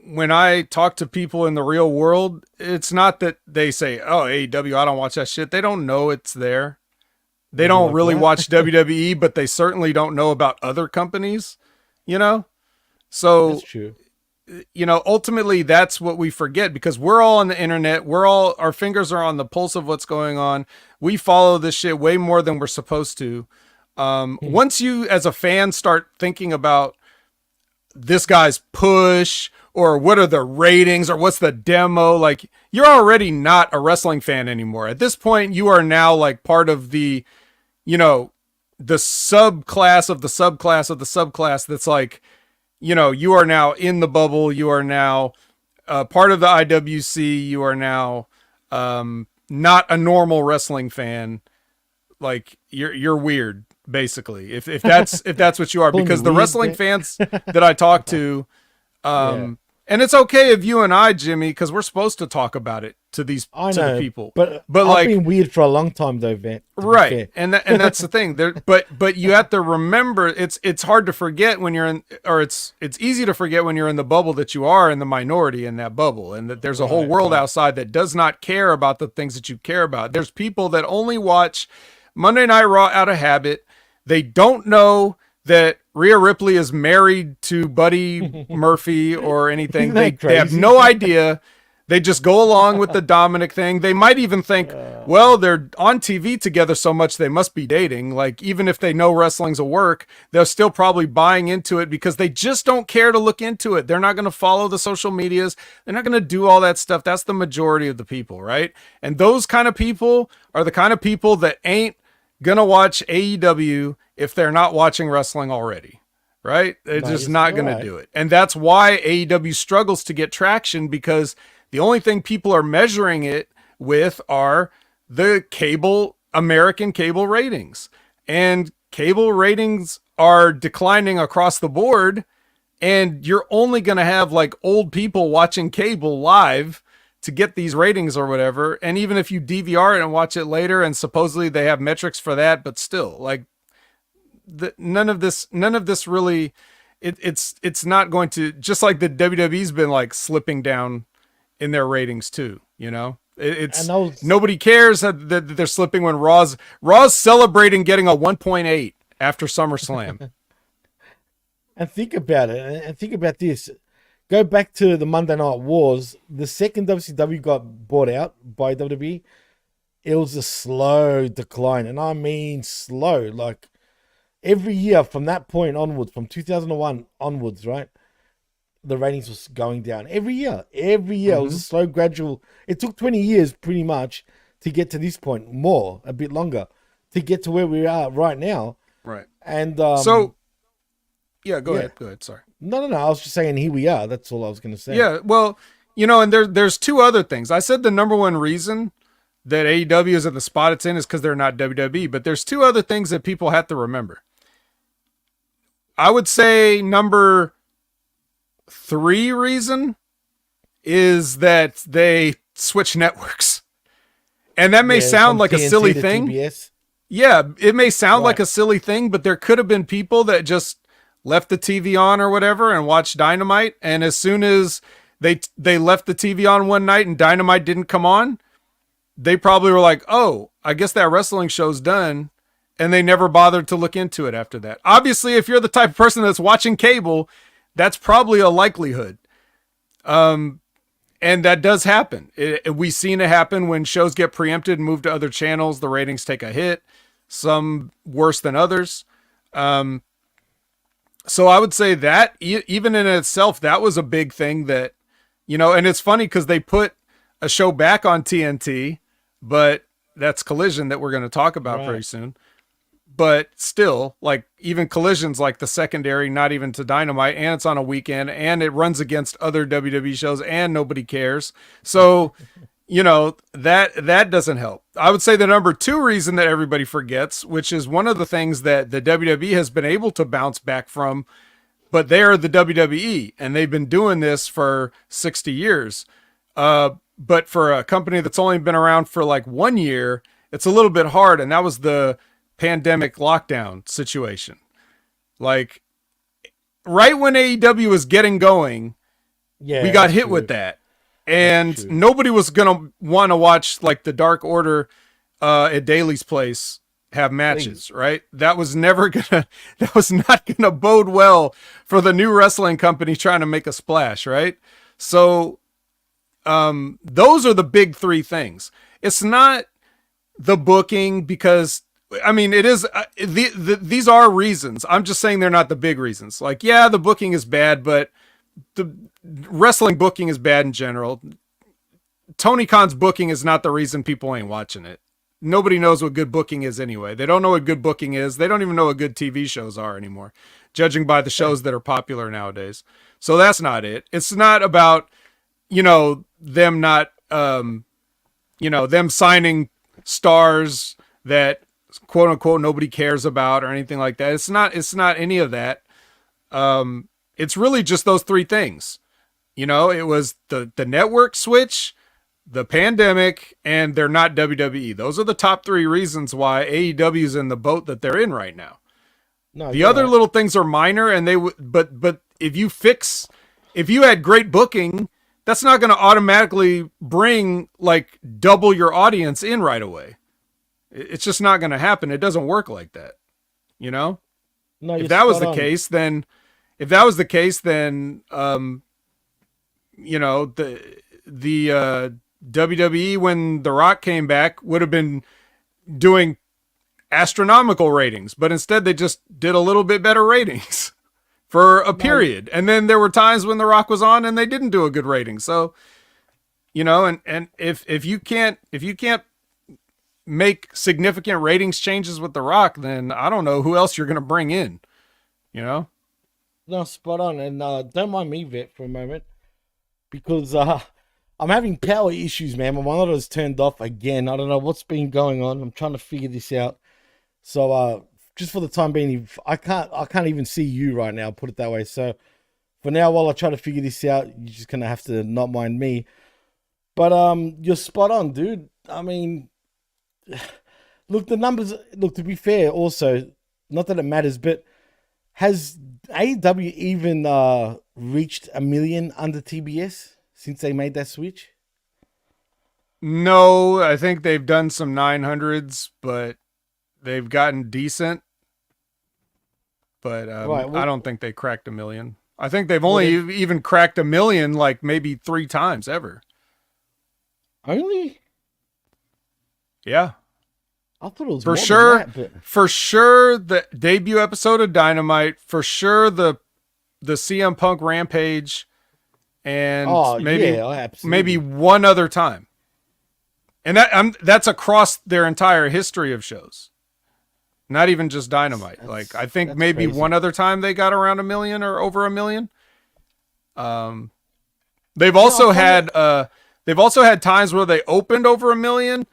when I talk to people in the real world, it's not that they say, "Oh, AEW, I don't watch that shit." They don't know it's there. They don't really watch WWE, but they certainly don't know about other companies, you know? So, that's true. You know, ultimately that's what we forget, because we're all on the internet. Our fingers are on the pulse of what's going on. We follow this shit way more than we're supposed to. Once you as a fan start thinking about this guy's push, or what are the ratings, or what's the demo, like, you're already not a wrestling fan anymore. At this point, you are now like part of the, you know, the subclass of the subclass of the subclass. That's like, you know, you are now in the bubble. You are now part of the IWC. You are now not a normal wrestling fan. Like, you're weird, basically. If that's what you are, because the wrestling fans that I talk to, and it's okay if you and I, Jimmy, because we're supposed to talk about it to the people. But I've like, been weird for a long time though, Van. Right, and that's the thing. But you have to remember, it's hard to forget when you're in, or it's easy to forget when you're in the bubble that you are in the minority in that bubble, and that there's a whole world outside that does not care about the things that you care about. There's people that only watch Monday Night Raw out of habit. They don't know that Rhea Ripley is married to Buddy Murphy or anything. They have no idea. They just go along with the Dominic thing. They might even think, well, they're on TV together so much they must be dating. Like, even if they know wrestling's a work, they're still probably buying into it because they just don't care to look into it. They're not going to follow the social medias. They're not going to do all that stuff. That's the majority of the people, right? And those kind of people are the kind of people that ain't going to watch AEW if they're not watching wrestling already. Right? They're just not going to do it. And that's why AEW struggles to get traction, because the only thing people are measuring it with are the American cable ratings. And cable ratings are declining across the board. And you're only going to have like old people watching cable live to get these ratings or whatever. And even if you DVR it and watch it later, and supposedly they have metrics for that, but still, like, none of this really, it's not going to, just like the WWE's been like slipping down in their ratings too, you know. Nobody cares that they're slipping when Raw's celebrating getting a 1.8 after SummerSlam. And think about it, and think about this. Go back to the Monday Night Wars. The second WCW got bought out by WWE, it was a slow decline, and I mean slow. Like, every year from that point onwards, from 2001 onwards, right? The ratings was going down every year. Every year. It was a slow, gradual. It took 20 years pretty much to get to this point, a bit longer, to get to where we are right now. Right. And go ahead. Go ahead. Sorry. No. I was just saying, here we are. That's all I was going to say. Yeah. Well, you know, and there's two other things. I said the number one reason that AEW is at the spot it's in is because they're not WWE, but there's two other things that people have to remember. I would say number 3 reason is that they switch networks. And that may sound like a silly thing. TBS. Yeah, it may sound like a silly thing, but there could have been people that just left the TV on or whatever and watched Dynamite. And as soon as they left the TV on one night and Dynamite didn't come on, they probably were like, oh, I guess that wrestling show's done. And they never bothered to look into it after that. Obviously, if you're the type of person that's watching cable, that's probably a likelihood. And that does happen. We've seen it happen when shows get preempted and moved to other channels. The ratings take a hit, some worse than others. So I would say that even in itself, that was a big thing that, you know, and it's funny because they put a show back on TNT, but that's Collision that we're going to talk about very soon. But still, like, even Collision's like the secondary, not even to Dynamite, and it's on a weekend, and it runs against other WWE shows, and nobody cares. So, you know, that doesn't help. I would say the number 2 reason that everybody forgets, which is one of the things that the WWE has been able to bounce back from, but they are the WWE, and they've been doing this for 60 years. But for a company that's only been around for like 1 year, it's a little bit hard, and that was the pandemic lockdown situation. Like, right when AEW was getting going, we got hit with that, and nobody was gonna want to watch like the Dark Order at Daly's place have matches. Right? That was not gonna bode well for the new wrestling company trying to make a splash, right? So those are the big 3 things. It's not the booking, because I mean, it is. These are reasons. I'm just saying they're not the big reasons. Like, yeah, the booking is bad, but the wrestling booking is bad in general. Tony Khan's booking is not the reason people ain't watching it. Nobody knows what good booking is anyway. They don't know what good booking is. They don't even know what good TV shows are anymore, judging by the shows that are popular nowadays. So that's not it. It's not about, you know, them not, you know, them signing stars that quote unquote nobody cares about or anything like that. It's not any of that. It's really just those 3 things. You know, it was the network switch, the pandemic, and they're not WWE. Those are the top 3 reasons why AEW is in the boat that they're in right now. No, the other little things are minor, and they would, but if you had great booking, that's not going to automatically bring like double your audience in right away. It's just not going to happen. It doesn't work like that. You know, No, if that was the case, then you know, the WWE, when The Rock came back, would have been doing astronomical ratings, but instead they just did a little bit better ratings for a period. And then there were times when The Rock was on and they didn't do a good rating. So, you know, and if you can't make significant ratings changes with The Rock, then I don't know who else you're going to bring in, you know? No, spot on. And don't mind me, Vet, for a moment, because I'm having power issues, man. My monitor's turned off again. I don't know what's been going on. I'm trying to figure this out. So just for the time being, I can't even see you right now, put it that way. So for now, while I try to figure this out, you're just going to have to not mind me. But you're spot on, dude. I mean, look, the numbers, look, to be fair, also, not that it matters, but has AEW even reached 1 million under TBS since they made that switch? No, I think they've done some 900s, but they've gotten decent. But right, well, I don't think they cracked 1 million. I think they've only even cracked 1 million like maybe 3 times ever. Only? Yeah. I thought it was for more sure. than that, but... For sure, the debut episode of Dynamite. For sure, the CM Punk Rampage, and maybe one other time. And that's across their entire history of shows. Not even just Dynamite. I think maybe crazy. One other time they got around 1 million or over 1 million. They've also had times where they opened over 1 million.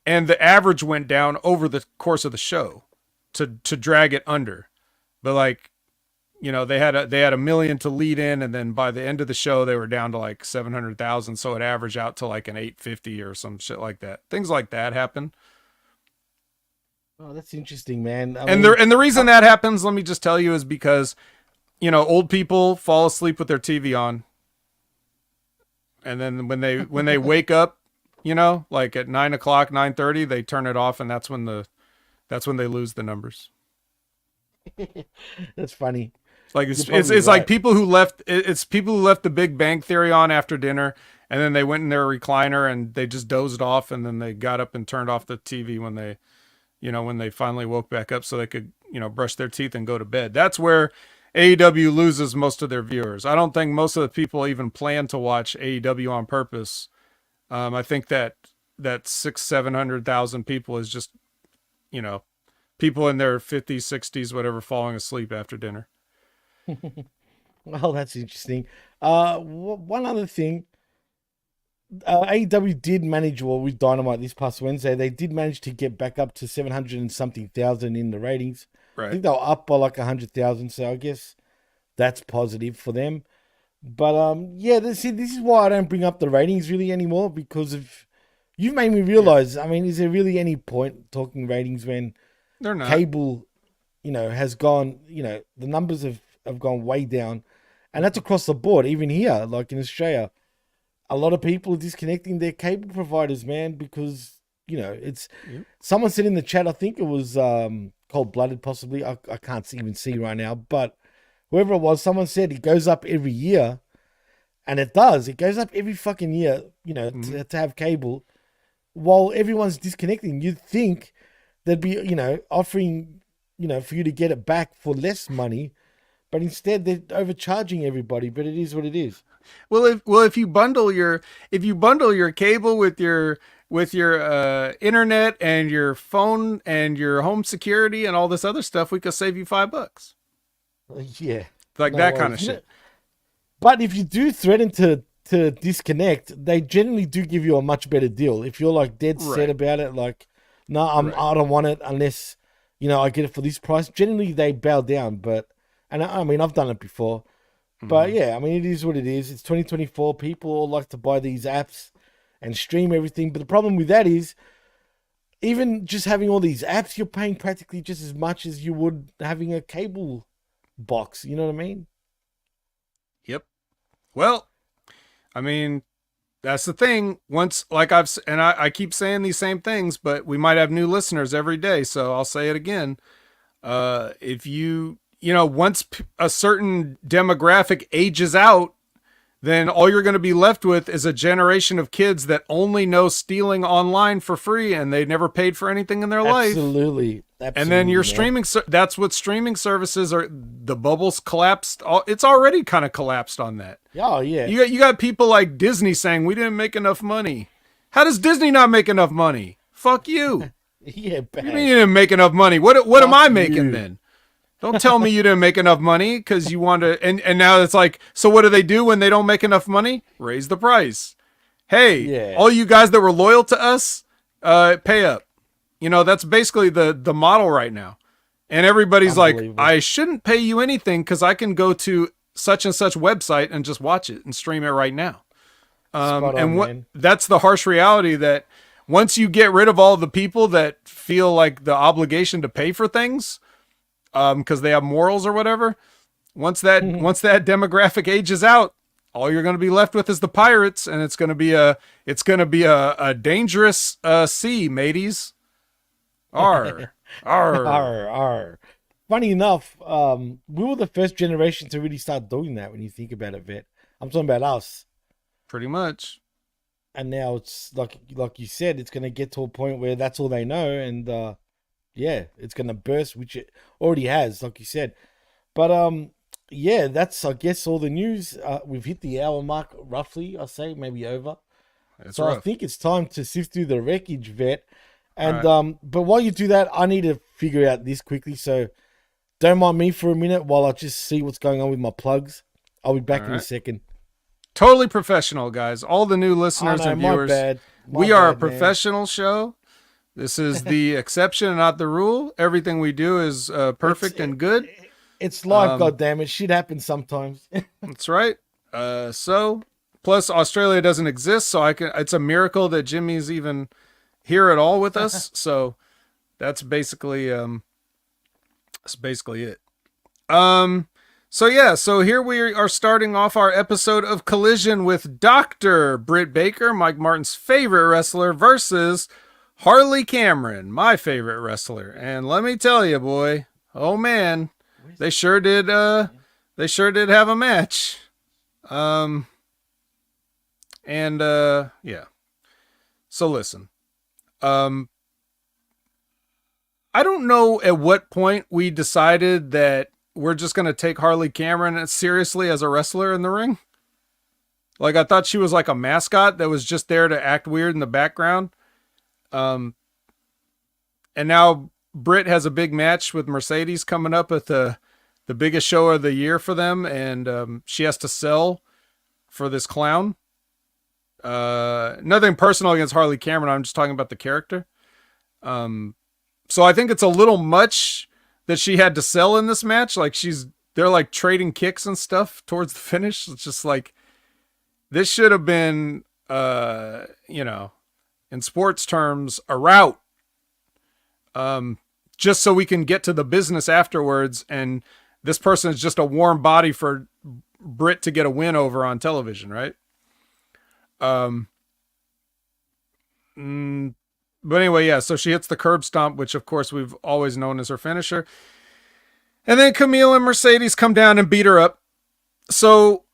And the average went down over the course of the show to drag it under. But like, you know, they had 1 million to lead in, and then by the end of the show they were down to like 700,000, so it averaged out to like an 850 or some shit like that. Things like that happen. Oh, that's interesting, man. And the reason that happens, let me just tell you, is because, you know, old people fall asleep with their TV on. And then when they wake up, you know, like at 9 o'clock, 9:30, they turn it off, and that's when they lose the numbers. That's funny. Like it's right. Like people who left the Big Bang Theory on after dinner, and then they went in their recliner and they just dozed off, and then they got up and turned off the TV when they finally woke back up so they could, you know, brush their teeth and go to bed. That's where AEW loses most of their viewers. I don't think most of the people even plan to watch AEW on purpose. I think that 600,000-700,000 people is just, you know, people in their 50s, 60s, whatever, falling asleep after dinner. Well, that's interesting. One other thing, AEW did manage, with Dynamite this past Wednesday, they did manage to get back up to 700 and something thousand in the ratings. Right. I think they were up by like 100,000, so I guess that's positive for them. But this is why I don't bring up the ratings really anymore, because you've made me realize. I mean, is there really any point talking ratings when they're not? Cable, you know, has gone. You know, the numbers have gone way down, and that's across the board. Even here, like in Australia, a lot of people are disconnecting their cable providers, man, because, you know, it's. Yep. Someone said in the chat, I think it was Cold Blooded, possibly. I can't even see right now, but. Whoever it was, someone said it goes up every year, and it does. It goes up every fucking year, you know, to have cable, while everyone's disconnecting. You'd think they'd be, you know, offering, you know, for you to get it back for less money, but instead they're overcharging everybody. But it is what it is. Well, if you bundle your cable with your internet and your phone and your home security and all this other stuff, we could save you $5. Yeah, like that kind of shit. But if you do threaten to disconnect, they generally do give you a much better deal. If you're like dead set about it, like, no, I don't want it unless, you know, I get it for this price. Generally, they bow down. And I mean, I've done it before. But yeah, I mean, it is what it is. It's 2024. People all like to buy these apps and stream everything. But the problem with that is, even just having all these apps, you're paying practically just as much as you would having a cable box. You know what I mean? Yep. Well, I mean, That's the thing. Once, like I keep saying these same things, but we might have new listeners every day, so I'll say it again. If once a certain demographic ages out, then all you're going to be left with is a generation of kids that only know stealing online for free, and they never paid for anything in their life. Absolutely. And then your streaming, that's what streaming services are. The bubbles collapsed. It's already kind of collapsed on that. Oh yeah. You got people like Disney saying we didn't make enough money. How does Disney not make enough money? Fuck you. Yeah, bad. You mean you didn't make enough money? What am I making then? Don't tell me you didn't make enough money because you want to. And now it's like, so what do they do when they don't make enough money? Raise the price. Hey, all you guys that were loyal to us, pay up. That's basically the model right now. And everybody's like, I shouldn't pay you anything because I can go to such and such website and just watch it and stream it right now. That's the harsh reality that once you get rid of all the people that feel like the obligation to pay for things, because they have morals or whatever, once that demographic ages out, all you're going to be left with is the pirates, and it's going to be a dangerous sea, mateys. Arr. Arr. Arr, arr. Funny enough, we were the first generation to really start doing that when you think about it, Vet. I'm talking about us. Pretty much. And now it's like you said, it's going to get to a point where that's all they know, and it's going to burst, which it already has, like you said. But that's, I guess, all the news. We've hit the hour mark, roughly, I say, maybe over. That's rough. I think it's time to sift through the wreckage, Vet. And but while you do that, I need to figure out this quickly. So don't mind me for a minute while I just see what's going on with my plugs. I'll be back in a second. Totally professional, guys. All the new listeners and viewers. We are a professional show. This is the exception and not the rule. Everything we do is perfect and good. It's life, goddammit. Shit happens sometimes. That's right. So, plus Australia doesn't exist, so it's a miracle that Jimmy's even here at all with us. So that's basically it. So here we are starting off our episode of Collision with Dr. Britt Baker, Mike Martin's favorite wrestler, versus Harley Cameron, my favorite wrestler. And let me tell you, boy, oh man, they sure did have a match. So listen. I don't know at what point we decided that we're just going to take Harley Cameron seriously as a wrestler in the ring. Like, I thought she was like a mascot that was just there to act weird in the background. And now Britt has a big match with Mercedes coming up at the biggest show of the year for them. And she has to sell for this clown. Nothing personal against Harley Cameron. I'm just talking about the character. So I think it's a little much that she had to sell in this match. Like they're like trading kicks and stuff towards the finish. It's just like, this should have been, in sports terms, a rout. Just so we can get to the business afterwards. And this person is just a warm body for Britt to get a win over on television, right? But anyway, so she hits the curb stomp, which of course we've always known as her finisher. And then Camille and Mercedes come down and beat her up. So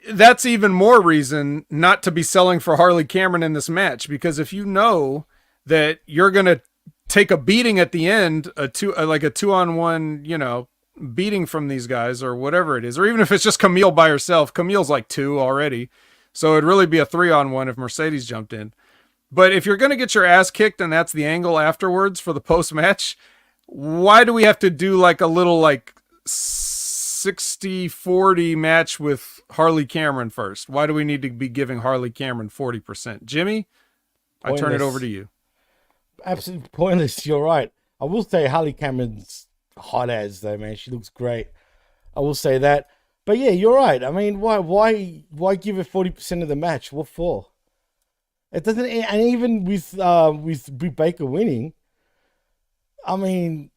that's even more reason not to be selling for Harley Cameron in this match, because if you know that you're going to take a beating at the end, a 2-on-1, beating from these guys or whatever it is, or even if it's just Camille by herself. Camille's like 2 already. So it'd really be a 3-on-1 if Mercedes jumped in. But if you're going to get your ass kicked and that's the angle afterwards for the post-match, why do we have to do like a little like 60-40 match with Harley Cameron first? Why do we need to be giving Harley Cameron 40%? Jimmy, pointless. I turn it over to you. Absolutely pointless. You're right. I will say Harley Cameron's hot as though, man. She looks great. I will say that. But yeah, you're right. I mean, why give her 40% of the match? What for? It doesn't, and even with Britt Baker winning, I mean,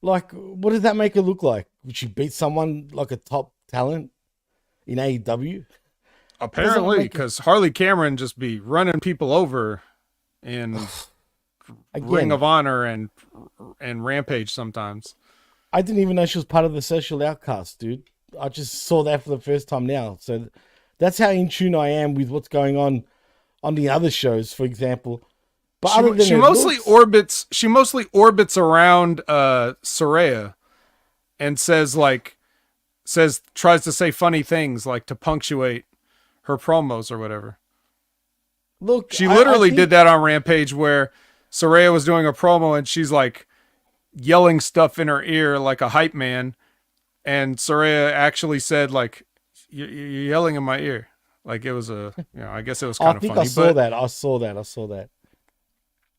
like, what does that make her look like? Would she beat someone like a top talent in AEW? Apparently, because Harley Cameron just be running people over in Ring of Honor and Rampage sometimes. I didn't even know she was part of the Social Outcast, dude. I just saw that for the first time now. So that's how in tune I am with what's going on the other shows, for example. But she mostly orbits around Saraya and tries to say funny things like to punctuate her promos or whatever. Look, she literally did that on Rampage where Saraya was doing a promo and she's like yelling stuff in her ear like a hype man, and Saraya actually said like, "You're yelling in my ear." Like it was I guess it was kind of funny. I saw that.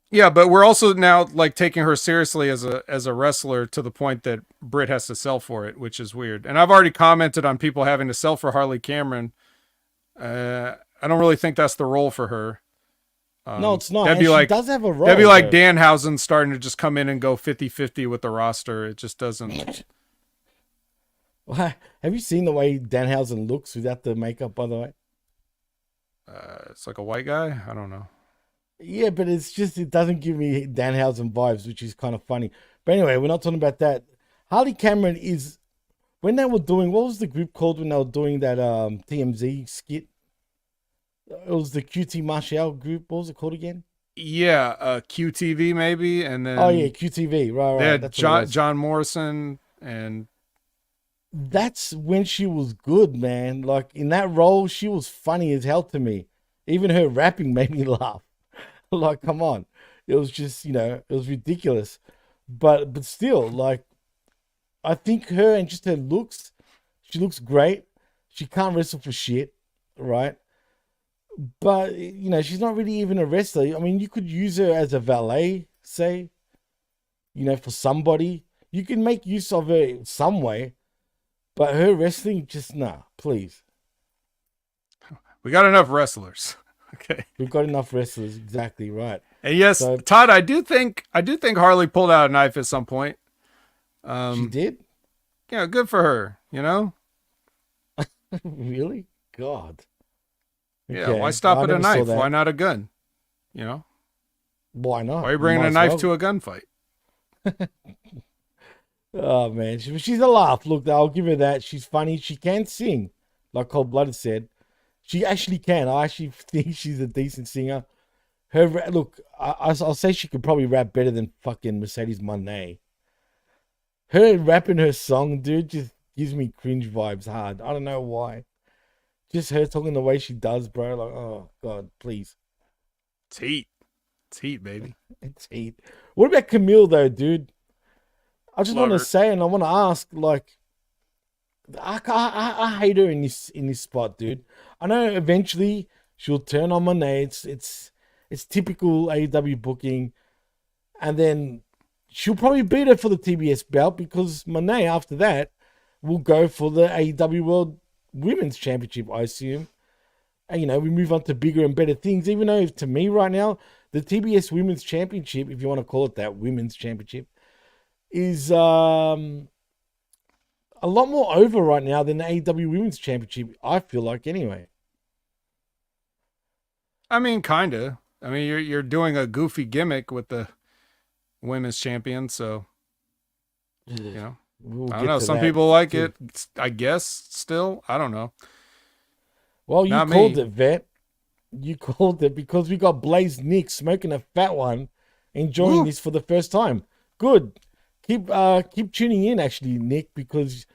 Yeah, but we're also now like taking her seriously as a wrestler to the point that Britt has to sell for it, which is weird. And I've already commented on people having to sell for Harley Cameron. I don't really think that's the role for her. No, it's not. She does have a role. That'd be like Danhausen starting to just come in and go 50-50 with the roster. It just doesn't. Have you seen the way Danhausen looks without the makeup, by the way? It's like a white guy. I don't know. Yeah, but it doesn't give me Danhausen vibes, which is kind of funny. But anyway, we're not talking about that. Harley Cameron is, when they were doing, what was the group called when they were doing that TMZ skit? It was the QT Marshall group. What was it called again? Yeah, QTV maybe, and then QTV. Right. That's John Morrison, and that's when she was good, man. Like in that role, she was funny as hell to me. Even her rapping made me laugh. Like, come on, it was just it was ridiculous, but still, like, I think her and just her looks, she looks great. She can't wrestle for shit, right? But, she's not really even a wrestler. I mean, you could use her as a valet, say, for somebody. You can make use of her some way. But her wrestling, just please. We got enough wrestlers. Okay. We've got enough wrestlers, exactly right. And yes, so, Todd, I do think Harley pulled out a knife at some point. She did? Yeah, good for her, Really? God. Okay. Yeah, why stop at a knife? Why not a gun? Why not? Why are you bringing a knife to a gunfight? Oh, man. She's a laugh. Look, I'll give her that. She's funny. She can sing, like Cold Blooded said. She actually can. I actually think she's a decent singer. I'll say she could probably rap better than fucking Mercedes Moné. Her rapping her song, dude, just gives me cringe vibes hard. I don't know why. Just her talking the way she does, bro. Like, oh, God, please. It's heat. It's heat, baby. It's heat. What about Camille, though, dude? I just want to say, and I want to ask, like, I hate her in this spot, dude. I know eventually she'll turn on Monet. It's typical AEW booking. And then she'll probably beat her for the TBS belt because Monet, after that, will go for the AEW World Women's Championship, I assume. And, we move on to bigger and better things. Even though, to me right now, the TBS Women's Championship, if you want to call it that, Women's Championship, is a lot more over right now than the AEW Women's Championship, I feel like, anyway. I mean, kind of. I mean, you're doing a goofy gimmick with the Women's Champion, so, We'll I don't know. Some people like it, I guess, still. I don't know. Well, you called it, Vet. You called it because we got Blaze Nick smoking a fat one, enjoying this for the first time. Good. Keep tuning in, actually, Nick, because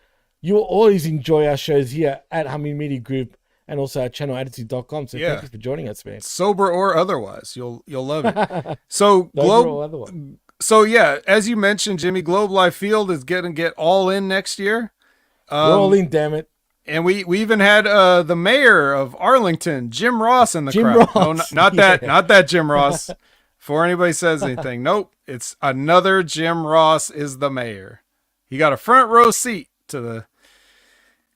you'll always enjoy our shows here at Hamin Media Group and also at channelattitude.com. So thank you for joining us, man. Sober or otherwise, you'll love it. So as you mentioned, Jimmy, Globe Life Field is going to get All In next year. We're all in, damn it. And we even had the mayor of Arlington, Jim Ross, in the crowd. Ross. No, not that Jim Ross. Before anybody says anything, nope, it's another Jim Ross is the mayor. He got a front row seat to the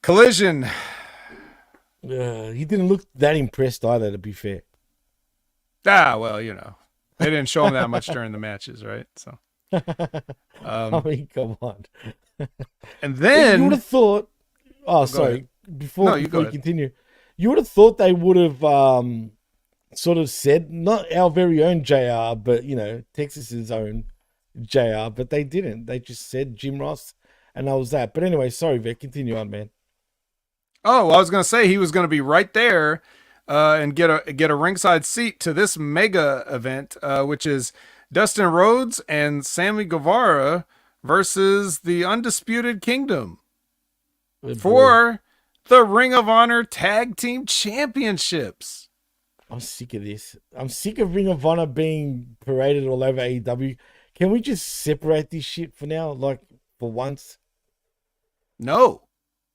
Collision. He didn't look that impressed either, to be fair. Well, they didn't show him that much during the matches, right? So, I mean, come on. And then you would have thought. Oh, sorry. Before we continue, You would have thought they would have sort of said, not our very own JR, but, Texas's own JR, but they didn't. They just said Jim Ross, and that was that. But anyway, sorry, Vic, continue on, man. Oh, I was going to say he was going to be right there and get a ringside seat to this mega event, which is Dustin Rhodes and Sammy Guevara versus the Undisputed Kingdom for the Ring of Honor Tag Team Championships. I'm sick of this. I'm sick of Ring of Honor being paraded all over AEW. Can we just separate this shit for now, like for once? No,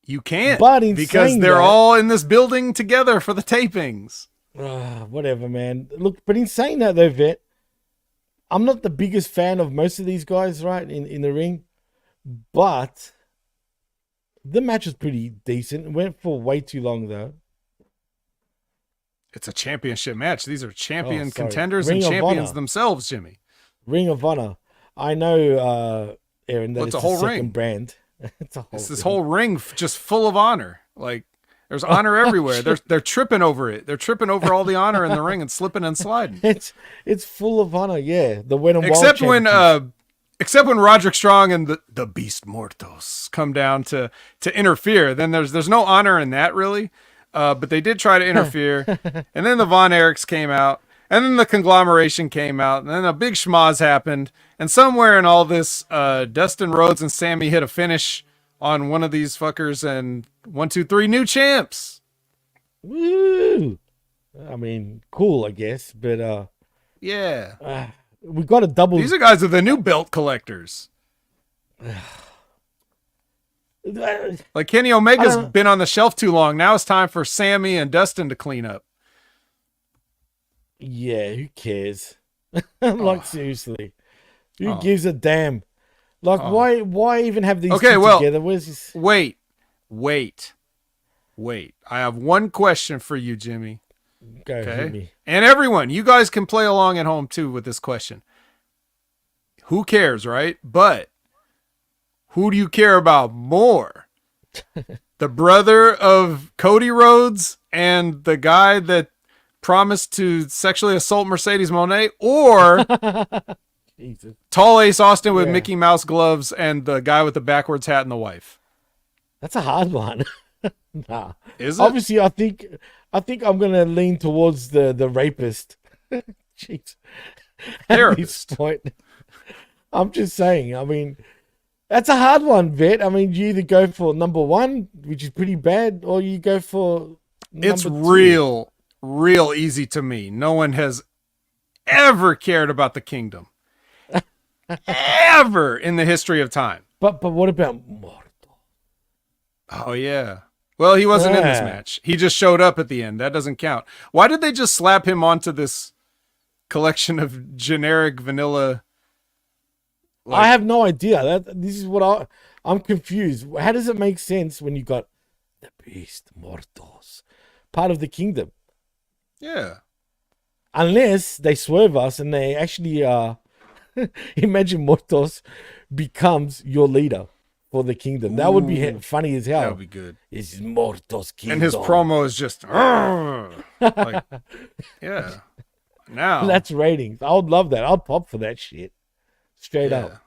you can't. But because they're all in this building together for the tapings. Whatever, man. Look, but in saying that though, Vet, I'm not the biggest fan of most of these guys, right, in the ring. But the match was pretty decent. It went for way too long, though. It's a championship match. These are champion contenders and champions themselves, Jimmy. Ring of Honor. I know, Aaron, that it's a whole second brand. It's this whole ring just full of honor. Like, there's honor everywhere. They're tripping over it. They're tripping over all the honor in the ring and slipping and sliding. It's full of honor, yeah. The Win and except when Roderick Strong and the Beast Mortos come down to interfere, then there's no honor in that really. But they did try to interfere, and then the Von Erichs came out, and then the conglomeration came out, and then a big schmoz happened, and somewhere in all this, Dustin Rhodes and Sammy hit a finish on one of these fuckers, and 1, 2, 3 new champs. Woo! I mean, cool, I guess, but yeah, we got a double. These are guys are the new belt collectors. Like Kenny Omega's been on the shelf too long. Now it's time for Sammy and Dustin to clean up. Yeah, who cares? Like, seriously. Who gives a damn? Like, why even have these two together? Where's this? Wait. I have one question for you, Jimmy. Go, hit me. And everyone, you guys can play along at home too with this question. Who cares, right? But who do you care about more? The brother of Cody Rhodes and the guy that promised to sexually assault Mercedes Moné, or Tall Ace Austin with Mickey Mouse gloves and the guy with the backwards hat and the wife? That's a hard one. Nah. Is it? Obviously, I think I'm gonna lean towards the rapist. Jeez. At this point, I'm just saying. I mean, that's a hard one, Vet. I mean, you either go for number one, which is pretty bad, or you go for it's two. real easy to me. No one has ever cared about the Kingdom. Ever in the history of time. But what about Morto? Oh, yeah. Well, he wasn't in this match. He just showed up at the end. That doesn't count. Why did they just slap him onto this collection of generic vanilla? I have no idea. This is what I'm confused. How does it make sense when you got the Beast Mortos, part of the Kingdom? Yeah. Unless they swerve us and they actually imagine Mortos becomes your leader for the Kingdom. That would be funny as hell. That would be good. It's Mortos Kingdom. And his promo is just like, yeah. Now that's ratings. I would love that. I'd pop for that shit. Straight up.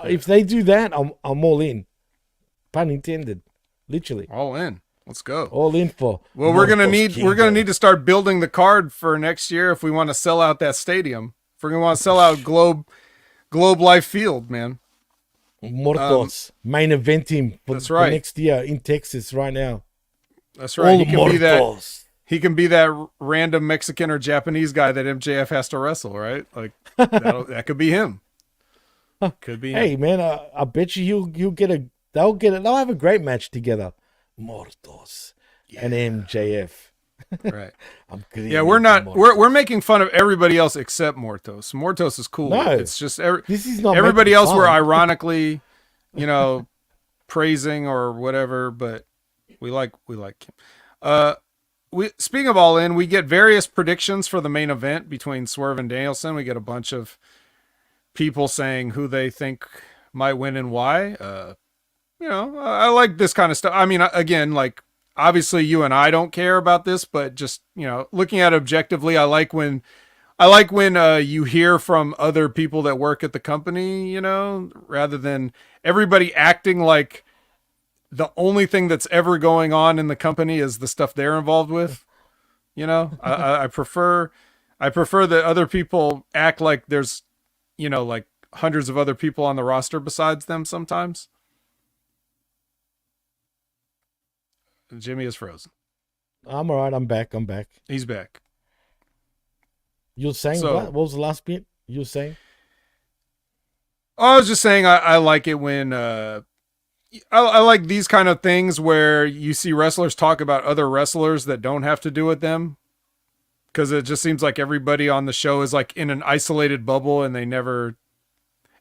If they do that, I'm all in. Pun intended. Literally. All in. Let's go. All in for. Well, we're gonna need to start building the card for next year if we want to sell out that stadium. If we're gonna want to sell out Globe Life Field, man. Mortos main event him for next year in Texas right now. That's right. He can be that random Mexican or Japanese guy that MJF has to wrestle, right? Like that could be him. Could be. Hey, man, I bet you they'll have a great match together. Mortos and MJF. Right. We're making fun of everybody else except Mortos. Mortos is cool. No, it's just this is not everybody else fun. we're ironically, praising or whatever, but we like him. Speaking of All In, we get various predictions for the main event between Swerve and Danielson. We get a bunch of people saying who they think might win and why. I like this kind of stuff. I mean, again, like obviously you and I don't care about this, but just, looking at it objectively, I like when you hear from other people that work at the company, rather than everybody acting like the only thing that's ever going on in the company is the stuff they're involved with. I prefer that other people act like there's, like hundreds of other people on the roster besides them sometimes. Jimmy is frozen. I'm all right. I'm back. He's back. You were saying what? What was the last bit you were saying? I was just saying I like it when I like these kind of things where you see wrestlers talk about other wrestlers that don't have to do with them, because it just seems like everybody on the show is like in an isolated bubble and they never,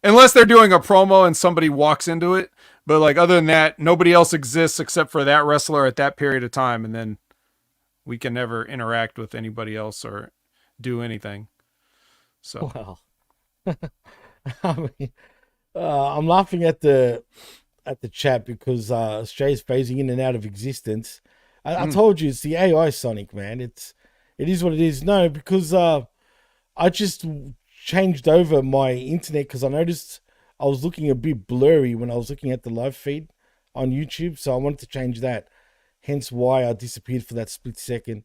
unless they're doing a promo and somebody walks into it, but like other than that, nobody else exists except for that wrestler at that period of time, and then we can never interact with anybody else or do anything. So well, I mean, I'm laughing at the chat because Stray's phasing in and out of existence. I told you it's the AI Sonic, man. It is what it is. No, because I just changed over my internet because I noticed I was looking a bit blurry when I was looking at the live feed on YouTube, so I wanted to change that. Hence why I disappeared for that split second.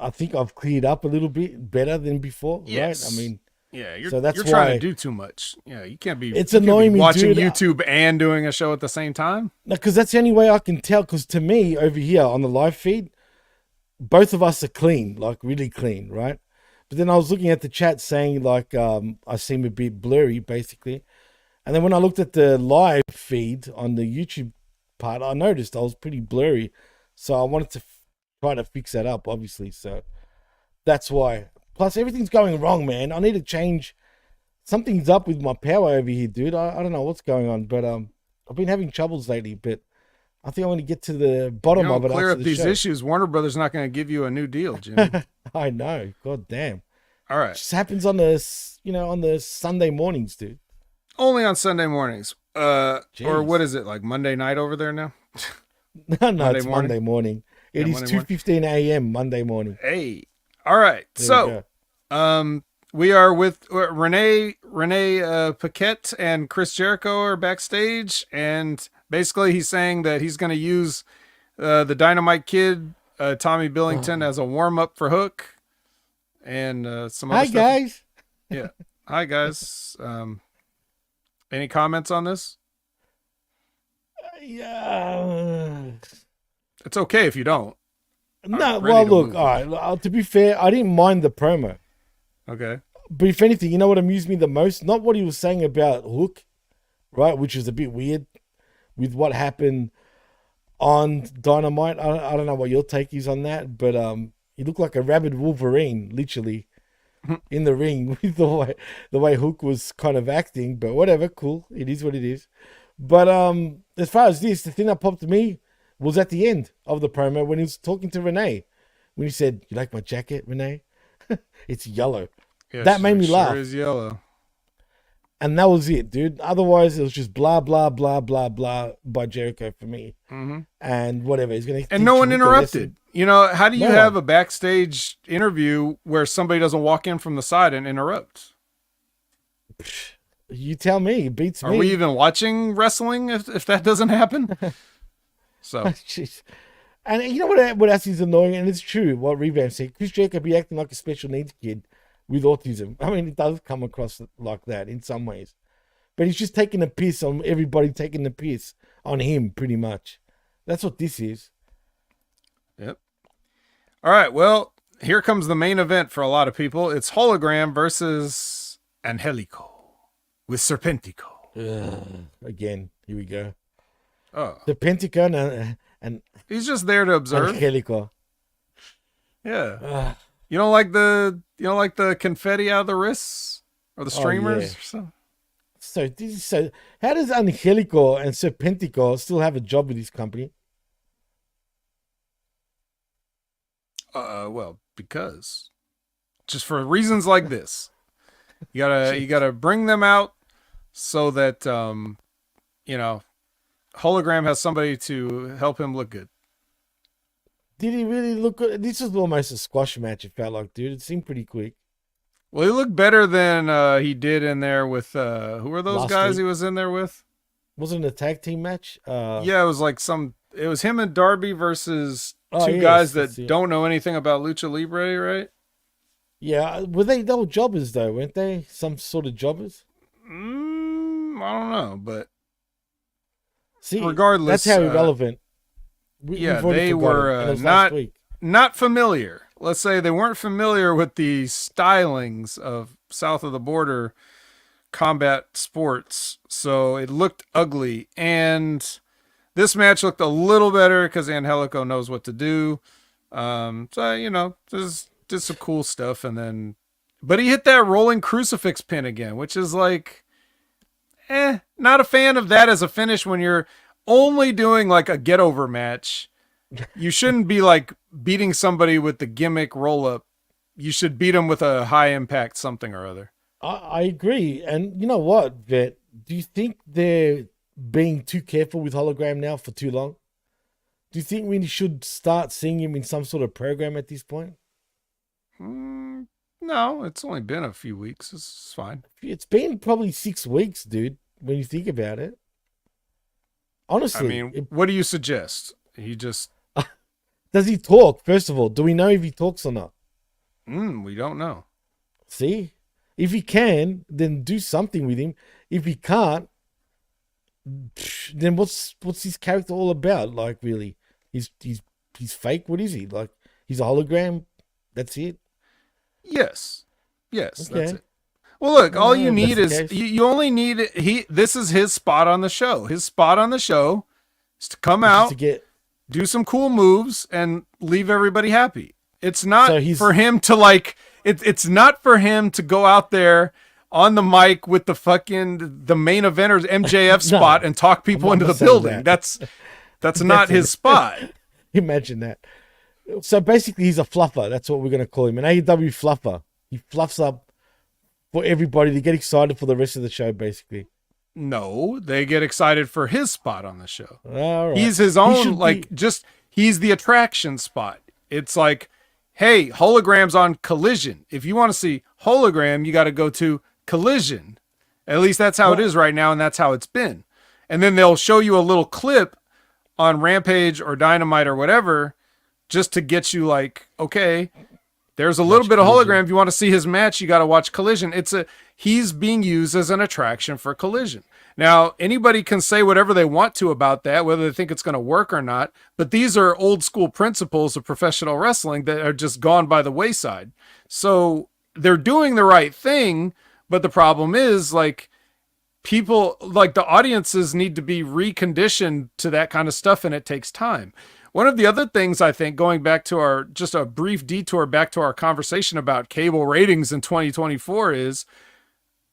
I think I've cleared up a little bit better than before, yes. Right? I mean, yeah, you're that's trying to do too much. Yeah, you can't be. It's annoying me watching YouTube and doing a show at the same time. No, because that's the only way I can tell. Because to me, over here on the live feed, both of us are clean, like really clean, right? But then I was looking at the chat saying like I seem a bit blurry, basically. And then when I looked at the live feed on the YouTube part, I noticed I was pretty blurry. So I wanted to try to fix that up, obviously. So that's why. Plus, everything's going wrong, man. I need to change. Something's up with my power over here, dude. I don't know what's going on, but I've been having troubles lately. But I think I want to get to the bottom of it. Clear up these issues. Warner Brothers not going to give you a new deal, Jimmy. I know. God damn. All right. It just happens on the Sunday mornings, dude. Only on Sunday mornings. Or what is it, like Monday night over there now? No, it's Monday morning. It is 2:15 a.m. Monday morning. Hey. All right. So, we are with Renee Paquette and Chris Jericho are backstage, and basically he's saying that he's going to use the Dynamite Kid, Tommy Billington, as a warm up for Hook, and some other stuff. Hi guys. Yeah. Hi guys. Any comments on this? Yeah. It's okay if you don't. No, well, look, all right. To be fair, I didn't mind the promo. Okay. But if anything, you know what amused me the most? Not what he was saying about Hook, right? Which is a bit weird with what happened on Dynamite. I don't know what your take is on that, but he looked like a rabid Wolverine, literally, in the ring with the way Hook was kind of acting. But whatever, cool. It is what it is. But as far as this, the thing that popped to me was at the end of the promo when he was talking to Renee. When he said, "You like my jacket, Renee? It's yellow." Yeah, that made me laugh. Sure is yellow. And that was it, dude. Otherwise, it was just blah, blah, blah, blah, blah by Jericho for me. Mm-hmm. And whatever. He's going to. And no one interrupted. How do you have a backstage interview where somebody doesn't walk in from the side and interrupt? You tell me. It beats me. Are we even watching wrestling if that doesn't happen? So. Jeez. And you know what else is annoying? And it's true what Revamp said. Chris Jericho be acting like a special needs kid with autism. I mean, it does come across like that in some ways. But he's just taking a piss on everybody, taking the piss on him, pretty much. That's what this is. Yep. All right, well, here comes the main event for a lot of people. It's Hologram versus Angelico with Serpentico. Again, here we go. Oh. Serpentico and he's just there to observe. Angelico. Yeah. You don't like the confetti out of the wrists or the streamers? Yeah. So how does Angelico and Serpentico still have a job with this company? Well, because just for reasons like this, you gotta bring them out so that Hologram has somebody to help him look good. Did he really look good? This was almost a squash match, it felt like, dude. It seemed pretty quick. Well, he looked better than he did in there with who were those guys he was in there with? Wasn't it a tag team match? Yeah, it was like it was him and Darby versus two guys that don't know anything about Lucha Libre, right? Yeah, they were jobbers though, weren't they? Some sort of jobbers? I don't know, but see, regardless, that's how irrelevant. They were not familiar. Let's say they weren't familiar with the stylings of south of the border combat sports, so it looked ugly. And this match looked a little better because Angelico knows what to do. So did some cool stuff, but he hit that rolling crucifix pin again, which is like, not a fan of that as a finish when you're only doing like a get over match. You shouldn't be like beating somebody with the gimmick roll up. You should beat them with a high impact something or other. I agree. And you know what, Vet? Do you think they're being too careful with Hologram now for too long? Do you think we should start seeing him in some sort of program at this point? No, it's only been a few weeks. It's fine. It's been probably 6 weeks, dude, when you think about it. Honestly. I mean, what do you suggest? He just... Does he talk, first of all? Do we know if he talks or not? We don't know. See? If he can, then do something with him. If he can't, then what's his character all about? Like, really? He's fake? What is he? Like, he's a hologram? That's it? Yes, okay. That's it. Well, look, all you need is you only need this is his spot on the show. His spot on the show is to come out, do some cool moves, and leave everybody happy. It's not for him to like. It's not for him to go out there on the mic with the main eventers MJF spot and talk people into the building. That's not his spot. Imagine that. So basically, he's a fluffer. That's what we're going to call him, an AEW fluffer. He fluffs up for everybody to get excited for the rest of the show, basically. No, they get excited for his spot on the show. All right. He's his own, he's the attraction spot. It's like, hey, holograms on Collision. If you want to see hologram, you got to go to Collision. At least that's how it is right now, and that's how it's been. And then they'll show you a little clip on Rampage or Dynamite or whatever, just to get you like, okay, there's a little bit of hologram. If you want to see his match, you got to watch Collision. He's being used as an attraction for Collision. Now, anybody can say whatever they want to about that, whether they think it's going to work or not, but these are old school principles of professional wrestling that are just gone by the wayside. So they're doing the right thing, but the problem is, like, people, like, the audiences need to be reconditioned to that kind of stuff, and it takes time. One of the other things, I think, going back to just a brief detour back to our conversation about cable ratings in 2024 is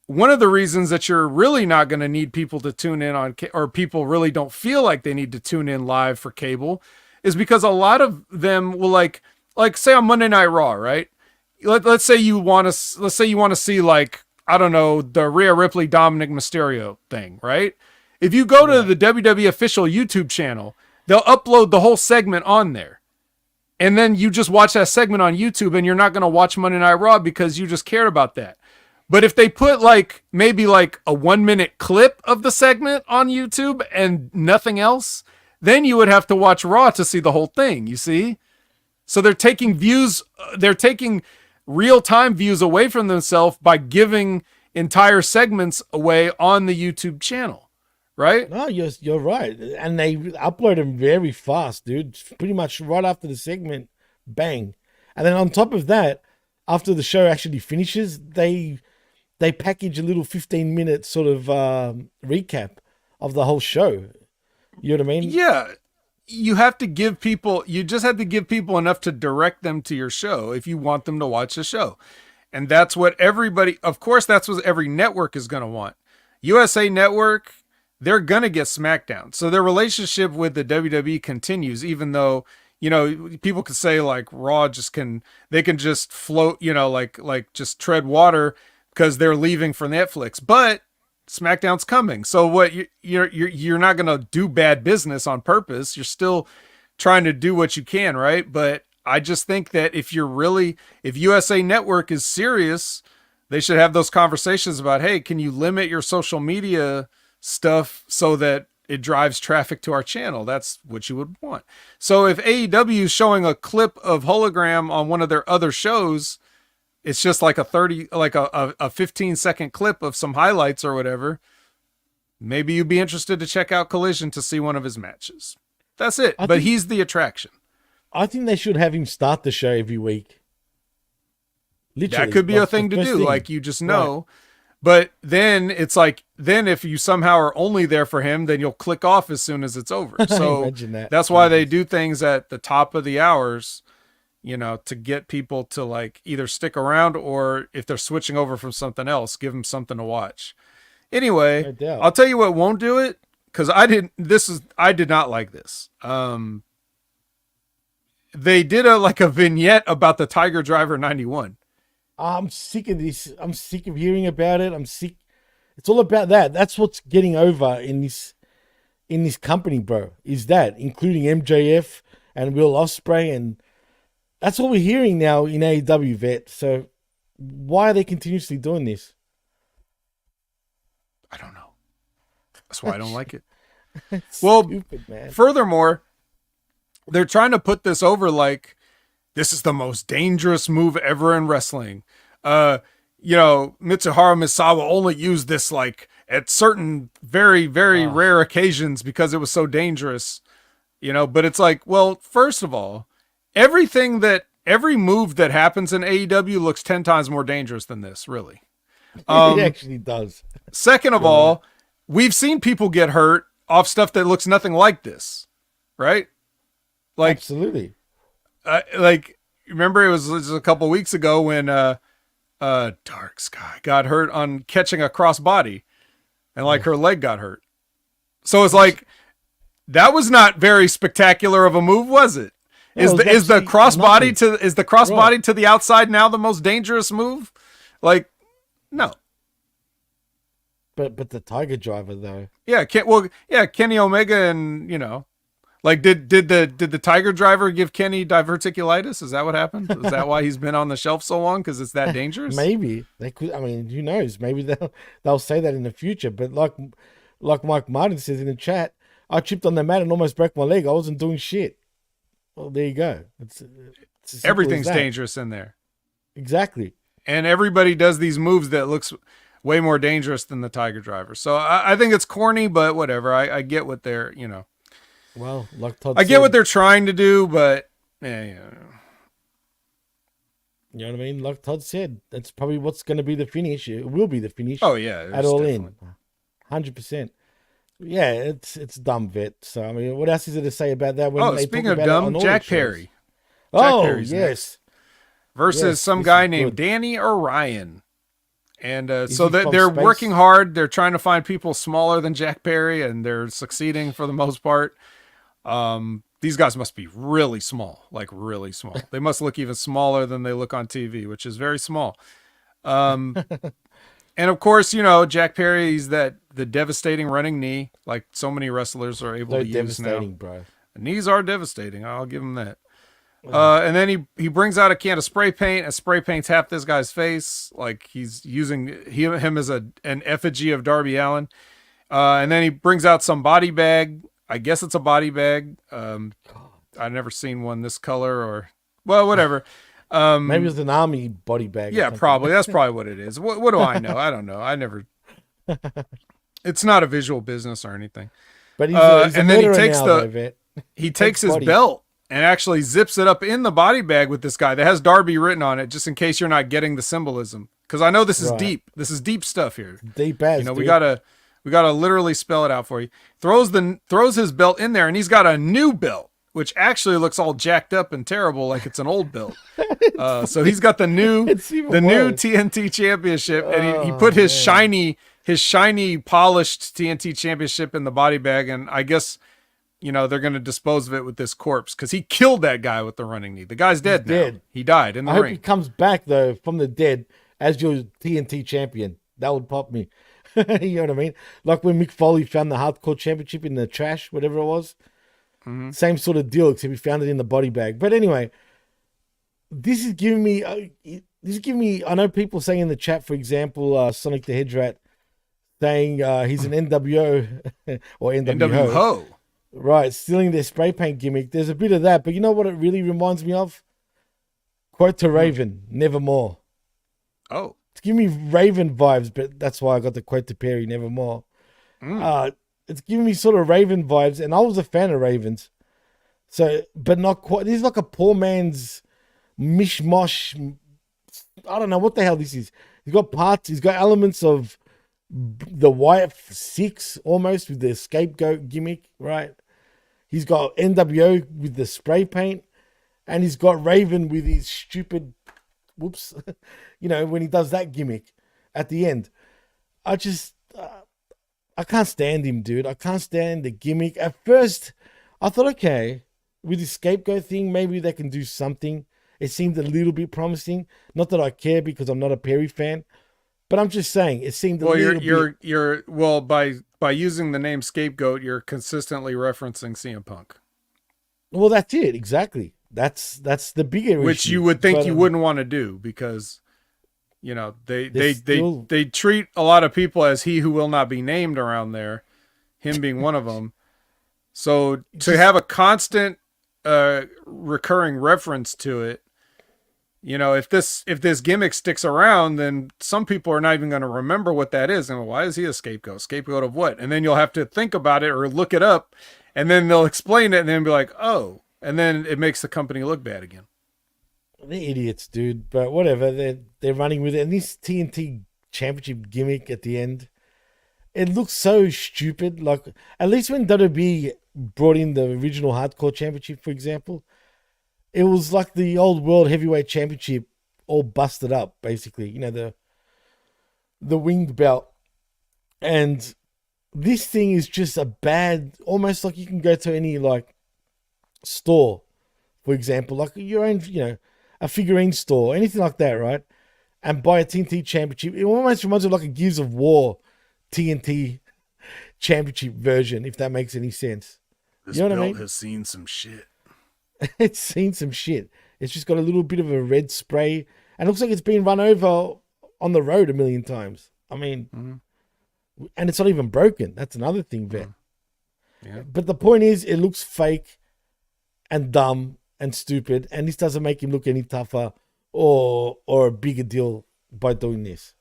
one of the reasons that you're really not going to need people to tune in on, or people really don't feel like they need to tune in live for cable, is because a lot of them will like say on Monday Night Raw, right? Let's say you want to see, like, I don't know, the Rhea Ripley Dominic Mysterio thing, right? If you go to the WWE official YouTube channel, they'll upload the whole segment on there. And then you just watch that segment on YouTube, and you're not going to watch Monday Night Raw because you just cared about that. But if they put maybe a 1-minute clip of the segment on YouTube and nothing else, then you would have to watch Raw to see the whole thing, you see? So they're taking real-time views away from themselves by giving entire segments away on the YouTube channel, right? No, you're right. And they upload them very fast, dude. Pretty much right after the segment, bang. And then on top of that, after the show actually finishes, they package a little 15-minute sort of recap of the whole show. You know what I mean? Yeah. You just have to give people enough to direct them to your show if you want them to watch the show. And that's what that's what every network is going to want. USA Network, they're going to get SmackDown. So their relationship with the WWE continues, even though, people could say like Raw can just float, like just tread water because they're leaving for Netflix, but SmackDown's coming. So what you're not going to do bad business on purpose. You're still trying to do what you can, right? But I just think that if USA Network is serious, they should have those conversations about, hey, can you limit your social media stuff so that it drives traffic to our channel? That's what you would want. So if AEW is showing a clip of hologram on one of their other shows, it's just like a 15-second clip of some highlights or whatever. Maybe you'd be interested to check out Collision to see one of his matches. That's it. But he's the attraction. I think they should have him start the show every week. Literally, that could be a thing to do. Like, you just know. Right. But then it's like, then if you somehow are only there for him, then you'll click off as soon as it's over. So that's why they do things at the top of the hours, you know, to get people to like either stick around, or if they're switching over from something else, give them something to watch. Anyway, I'll tell you what won't do it, because I did not like this. They did a vignette about the Tiger Driver 91. I'm sick of this. I'm sick of hearing about it. I'm sick. It's all about that. That's what's getting over in this company, bro. Is that, including MJF and Will Ospreay, and that's what we're hearing now in AEW, Vet. So why are they continuously doing this? I don't know. That's why I don't like it. Well, stupid, man. Furthermore, they're trying to put this over like this is the most dangerous move ever in wrestling. Mitsuharu Misawa only used this like at certain very, very rare occasions because it was so dangerous, you know. But it's like, well, first of all, every move that happens in AEW looks 10 times more dangerous than this, really. It actually does. Second of all, we've seen people get hurt off stuff that looks nothing like this, right? Like, absolutely. Remember it was a couple weeks ago when Dark Sky got hurt on catching a crossbody, and like her leg got hurt. So it's like that was not very spectacular of a move, was it? Is the crossbody to the outside now the most dangerous move? Like, no. But the Tiger Driver though. Yeah, Kenny Omega, and like did the Tiger Driver give Kenny diverticulitis? Is that what happened? Is that why he's been on the shelf so long? Because it's that dangerous? Maybe they could. I mean, who knows? Maybe they'll say that in the future. But like Mike Martin says in the chat, I tripped on the mat and almost broke my leg. I wasn't doing shit. Well, there you go. It's everything's dangerous in there. Exactly. And everybody does these moves that looks way more dangerous than the Tiger Driver. So I think it's corny, but whatever. I get what they're, Well, like Todd I get what they're trying to do, but yeah. You know what I mean? Like Todd said, that's probably what's going to be the finish. It will be the finish. Oh yeah, at All In, 100%. Yeah, it's dumb, Vet. So I mean, what else is there to say about that? Speaking of dumb, Jack Perry. Yes. Next. Versus some guy named Danny Orion. And so that they're working hard. They're trying to find people smaller than Jack Perry, and they're succeeding for the most part. These guys must be really small, like really small. They must look even smaller than they look on TV, which is very small. And of course, Jack Perry, he's the devastating running knee, like so many wrestlers are able to use now. Bro. Knees are devastating. I'll give him that. And then he brings out a can of spray paint and spray paints half this guy's face, like he's using him as an effigy of Darby Allin. And then he brings out some body bag. I guess it's a body bag. I've never seen one this color, or whatever. Maybe it's an army body bag. Yeah, probably. That's probably what it is. What do I know? I don't know. I never. It's not a visual business or anything. But he's and then he takes his belt and actually zips it up in the body bag with this guy that has Darby written on it, just in case you're not getting the symbolism. Because I know this is deep. This is deep stuff here. Deep as we gotta literally spell it out for you. Throws his belt in there, and he's got a new belt, which actually looks all jacked up and terrible, like it's an old belt. So he's got the new TNT Championship, and he put his shiny polished TNT Championship in the body bag, and I guess they're going to dispose of it with this corpse because he killed that guy with the running knee. The guy's dead now. Dead. He died in the ring. I hope he comes back though from the dead as your TNT champion. That would pop me. You know what I mean? Like when Mick Foley found the Hardcore Championship in the trash, whatever it was. Mm-hmm. Same sort of deal, except he found it in the body bag. But anyway, this is giving me. I know people saying in the chat, for example, Sonic the Hedge Rat saying he's an NWO or NWO. NWO. Right, stealing their spray paint gimmick. There's a bit of that, but you know what it really reminds me of? Quote to Raven, nevermore. Oh. It's giving me Raven vibes, but that's why I got the quote to Perry, nevermore. It's giving me sort of Raven vibes, and I was a fan of Ravens. So, but not quite. This is like a poor man's mishmash. I don't know what the hell this is. He's got parts, he's got elements of the YF6 almost with the scapegoat gimmick, right? He's got NWO with the spray paint, and he's got Raven with his stupid, whoops, when he does that gimmick at the end. I can't stand him, dude. I can't stand the gimmick. At first, I thought, okay, with the scapegoat thing, maybe they can do something. It seemed a little bit promising. Not that I care because I'm not a Perry fan. But I'm just saying, it seemed a little bit... by using the name Scapegoat, you're consistently referencing CM Punk. Well, that's it, exactly. That's the bigger which issue. You would think you wouldn't want to do because, they treat a lot of people as he who will not be named around there, him being one of them. So to have a constant recurring reference to it, if this gimmick sticks around, then some people are not even going to remember what that is. And why is he a scapegoat? Scapegoat of what? And then you'll have to think about it or look it up, and then they'll explain it and then be like, oh, and then it makes the company look bad again. They're idiots, dude. But whatever, they're running with it. And this TNT Championship gimmick at the end, it looks so stupid. Like, at least when WWE brought in the original Hardcore Championship, for example, it was like the old World Heavyweight Championship all busted up, basically. The winged belt. And this thing is just a bad, almost like you can go to any, like, store, for example, like your own, a figurine store, anything like that, right? And buy a TNT Championship. It almost reminds me of like a Gears of War TNT Championship version, if that makes any sense. This belt what I mean? Has seen some shit. It's seen some shit. It's just got a little bit of a red spray, and it looks like it's been run over on the road 1,000,000 times. I mean, and it's not even broken. That's another thing, Vet. Yeah. But the point is, it looks fake and dumb and stupid, and this doesn't make him look any tougher or a bigger deal by doing this.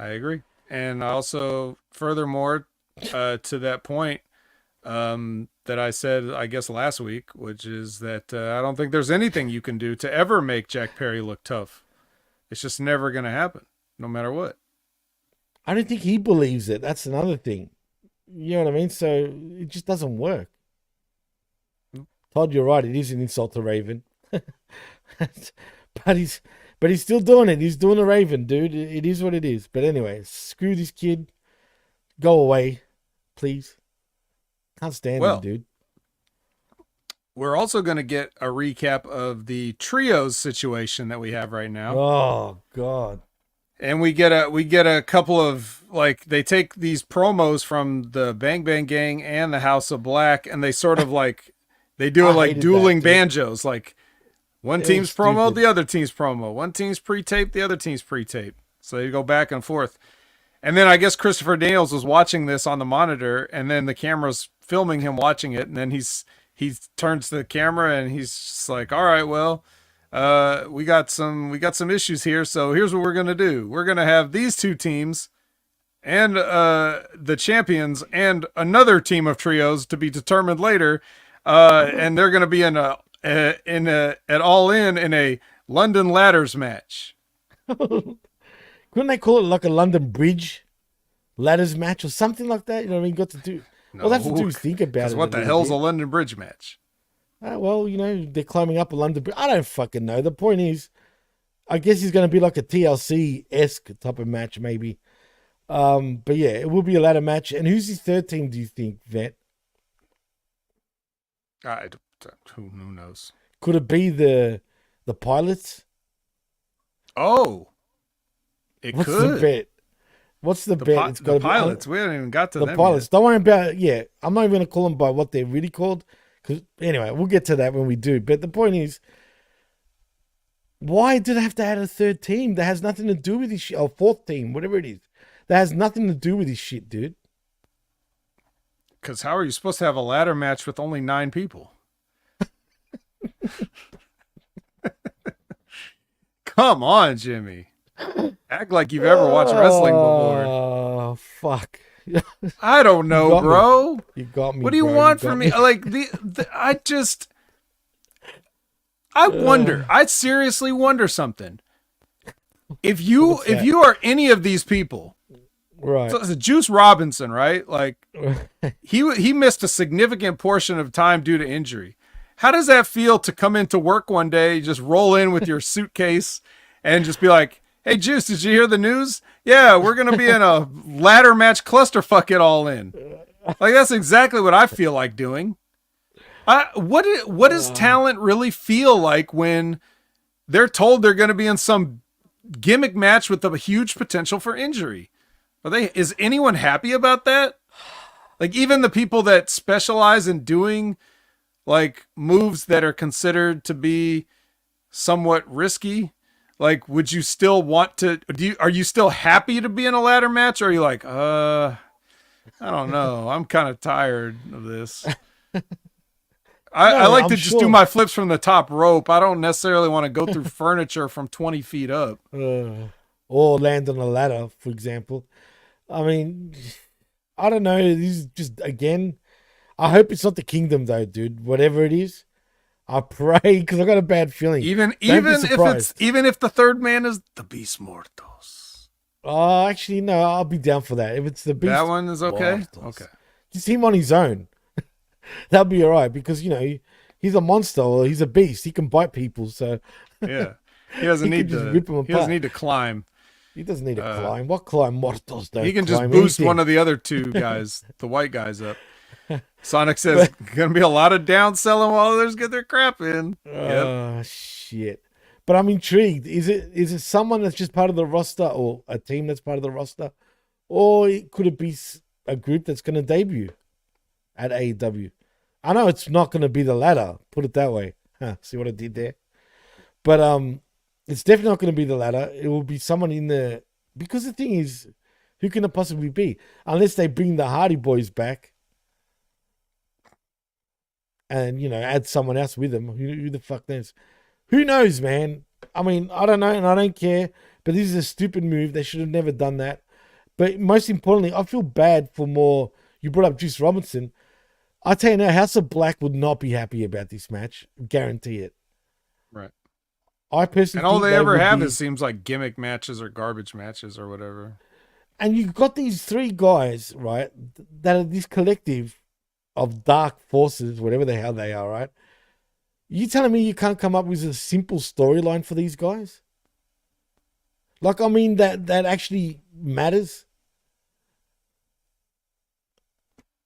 I agree. And also, furthermore, to that point, that I said, I guess last week, which is that I don't think there's anything you can do to ever make Jack Perry look tough. It's just never going to happen, no matter what. I don't think he believes it. That's another thing. You know what I mean? So it just doesn't work. Todd, you're right. It is an insult to Raven. but he's still doing it. He's doing a Raven, dude. It is what it is. But anyway, screw this kid. Go away, please. Can't stand him, dude. We're also going to get a recap of the trios situation that we have right now. Oh God. And we get a couple of, like, they take these promos from the Bang Bang Gang and the House of Black, and they sort of like, they do it like dueling banjos. Like, one team's promo, the other team's promo. One team's pre-tape, the other team's pre-tape. So they go back and forth. And then I guess Christopher Daniels was watching this on the monitor, and then the camera's filming him watching it, and then he turns to the camera and he's just like, all right, well, we got some issues here, so here's what we're gonna do. We're gonna have these two teams and the champions and another team of trios to be determined later, and they're gonna be at All In a London ladders match. Couldn't they call it like a London Bridge ladders match or something like that? You know what I mean? Got to do. No, all they have to do is think about it. What the hell's a London Bridge match? Well, they're climbing up a London Bridge. I don't fucking know. The point is, I guess he's going to be like a TLC-esque type of match, maybe. But yeah, it will be a ladder match. And who's his third team, do you think, Vet? Who knows? Could it be the Pilots? Oh, What's the bet? What's the bet? It's got the to pilots. be We haven't even got to the them pilots. yet. Don't worry about it. Yeah, I'm not even going to call them by what they're really called. Because anyway, we'll get to that when we do. But the point is, why did they have to add a third team that has nothing to do with this shit? Or fourth team, whatever it is. That has nothing to do with this shit, dude. Because how are you supposed to have a ladder match with only 9 people? Come on, Jimmy. Act like you've ever watched wrestling before. Oh, fuck. I don't know, bro. You got me. What do you want from me? Like I wonder. I seriously wonder something. If you are any of these people, right? So it's Juice Robinson, right? Like he missed a significant portion of time due to injury. How does that feel to come into work one day, just roll in with your suitcase, and just be like, "Hey, Juice, did you hear the news? Yeah, we're gonna be in a ladder match clusterfuck it all in." Like that's exactly what I feel like doing. What does talent really feel like when they're told they're going to be in some gimmick match with a huge potential for injury? Is anyone happy about that? Like even the people that specialize in doing like moves that are considered to be somewhat risky, like would you still want to are you still happy to be in a ladder match, or are you like I don't know, I'm kind of tired of this. I like to just do my flips from the top rope. I don't necessarily want to go through furniture from 20 feet up. Or land on a ladder, for example. I mean, I don't know. This is just, again, I hope it's not the Kingdom, though, dude. Whatever it is, I pray, because I got a bad feeling. Even if the third man is the Beast Mortos. Oh, actually, no, I'll be down for that. If it's the Beast, that one is okay. Mortos. Okay, just him on his own. That'll be all right, because, you know, he's a monster or he's a beast. He can bite people, so yeah, he doesn't need to climb. He doesn't need to climb. What climb? Mortos don't. He can just boost one of the other two guys, the white guys, up. Sonic says gonna be a lot of down selling while others get their crap in. Oh shit! But I'm intrigued. Is it someone that's just part of the roster, or a team that's part of the roster, or could it be a group that's going to debut at AEW? I know it's not going to be the latter. Put it that way. See what I did there? But it's definitely not going to be the latter. It will be someone in the, because the thing is, who can it possibly be? Unless they bring the Hardy Boys back and, you know, add someone else with them. Who the fuck knows? Who knows, man? I mean, I don't know and I don't care, but this is a stupid move. They should have never done that. But most importantly, I feel bad for more. You brought up Juice Robinson. I tell you now, House of Black would not be happy about this match. Guarantee it. Right. I personally, and all they ever have, it seems like, gimmick matches or garbage matches or whatever. And you've got these three guys, right, that are this collective of dark forces, whatever the hell they are, right? You telling me you can't come up with a simple storyline for these guys? Like, I mean, that actually matters.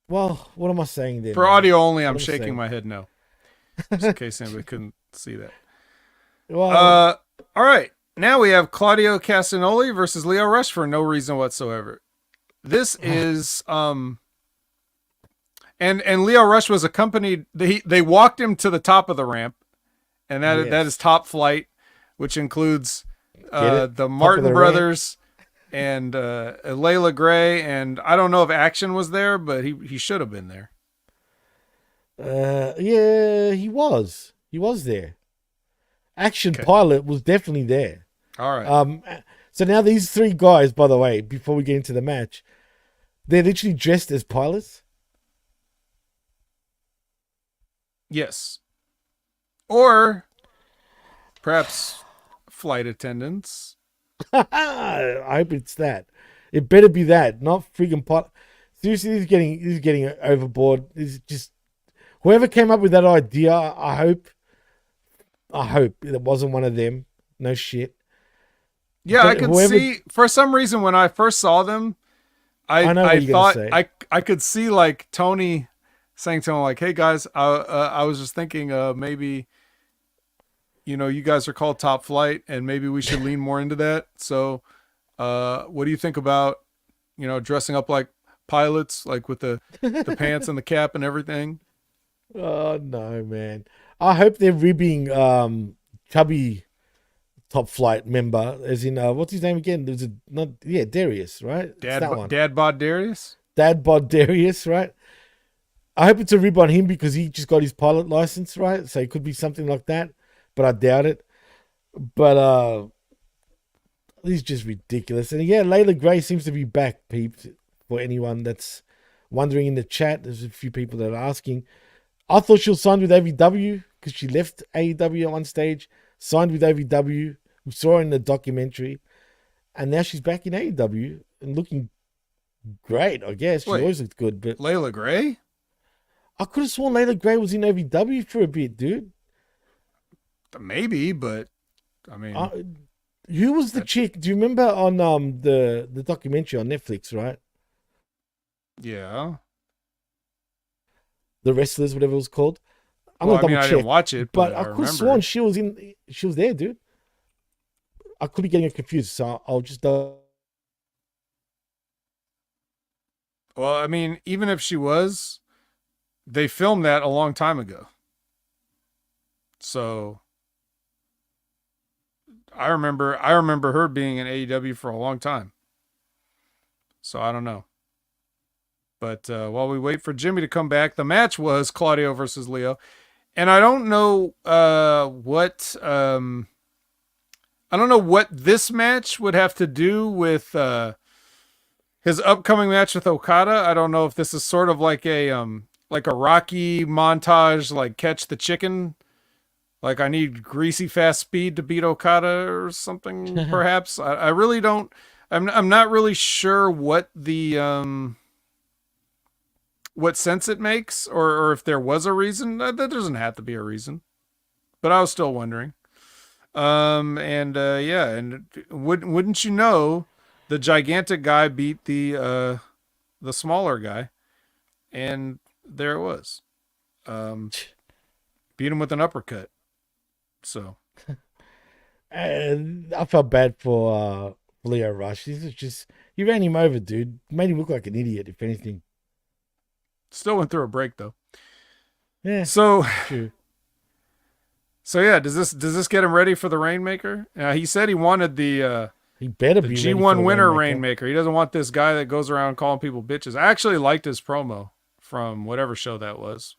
Well, what am I saying there? For audio only, I'm shaking my head no. Just in case anybody couldn't see that. Well, all right. Now we have Claudio Castagnoli versus Lio Rush for no reason whatsoever. This is and Lio Rush was accompanied. They walked him to the top of the ramp, and that is Top Flight, which includes the Martin brothers and Layla Gray, and I don't know if Action was there, but he should have been there. Yeah, he was there. Action Pilot was definitely there. All right. So now these three guys, by the way, before we get into the match, they're literally dressed as pilots. Yes. Or perhaps flight attendants. I hope it's that. It better be that, not freaking pilot. Seriously, this is getting overboard. This is just, whoever came up with that idea, I hope it wasn't one of them. No shit. Yeah, but I could see, for some reason, when I first saw them, I thought I could see like Tony saying to him, like, "Hey guys, I was just thinking maybe, you know, you guys are called Top Flight and maybe we should lean more into that. So what do you think about dressing up like pilots, like with the pants and the cap and everything. Oh no, man! I hope they're ribbing chubby Top Flight member, as in what's his name again? There's Darius, right? Dad bod Darius. Dad bod Darius, right? I hope it's a rib on him because he just got his pilot license, right? So it could be something like that, but I doubt it. But this is just ridiculous. And yeah, Layla Gray seems to be back, peeps. For anyone that's wondering in the chat, there's a few people that are asking. I thought she'll sign with AEW because she left AEW at one stage, signed with AEW. We saw her in the documentary, and now she's back in AEW and looking great, I guess. She always looked good. But Layla Gray? I could have sworn Layla Gray was in AEW for a bit, dude. Maybe, but I mean... who was the chick? Do you remember on the documentary on Netflix, right? Yeah. The Wrestlers, whatever it was called. I didn't watch it, but I could have sworn she was there, dude. I could be getting confused, so I'll just... Well, I mean, even if she was, they filmed that a long time ago. So I remember her being in AEW for a long time. So I don't know. But while we wait for Jimmy to come back, the match was Claudio versus Leo. And I don't know what this match would have to do with his upcoming match with Okada. I don't know if this is sort of like a Rocky montage, like Catch the Chicken. Like I need greasy fast speed to beat Okada or something, perhaps. I really don't. I'm not really sure what the what sense it makes, or if there was a reason. There doesn't have to be a reason, but I was still wondering. And wouldn't you know, the gigantic guy beat the smaller guy, and there it was. Beat him with an uppercut. So, and I felt bad for Leo Rush. He ran him over, dude. Made him look like an idiot, if anything. Still went through a break though. Yeah. So true. So yeah, does this get him ready for the Rainmaker? He said he wanted the he better be G1 winner Rainmaker. He doesn't want this guy that goes around calling people bitches. I actually liked his promo from whatever show that was.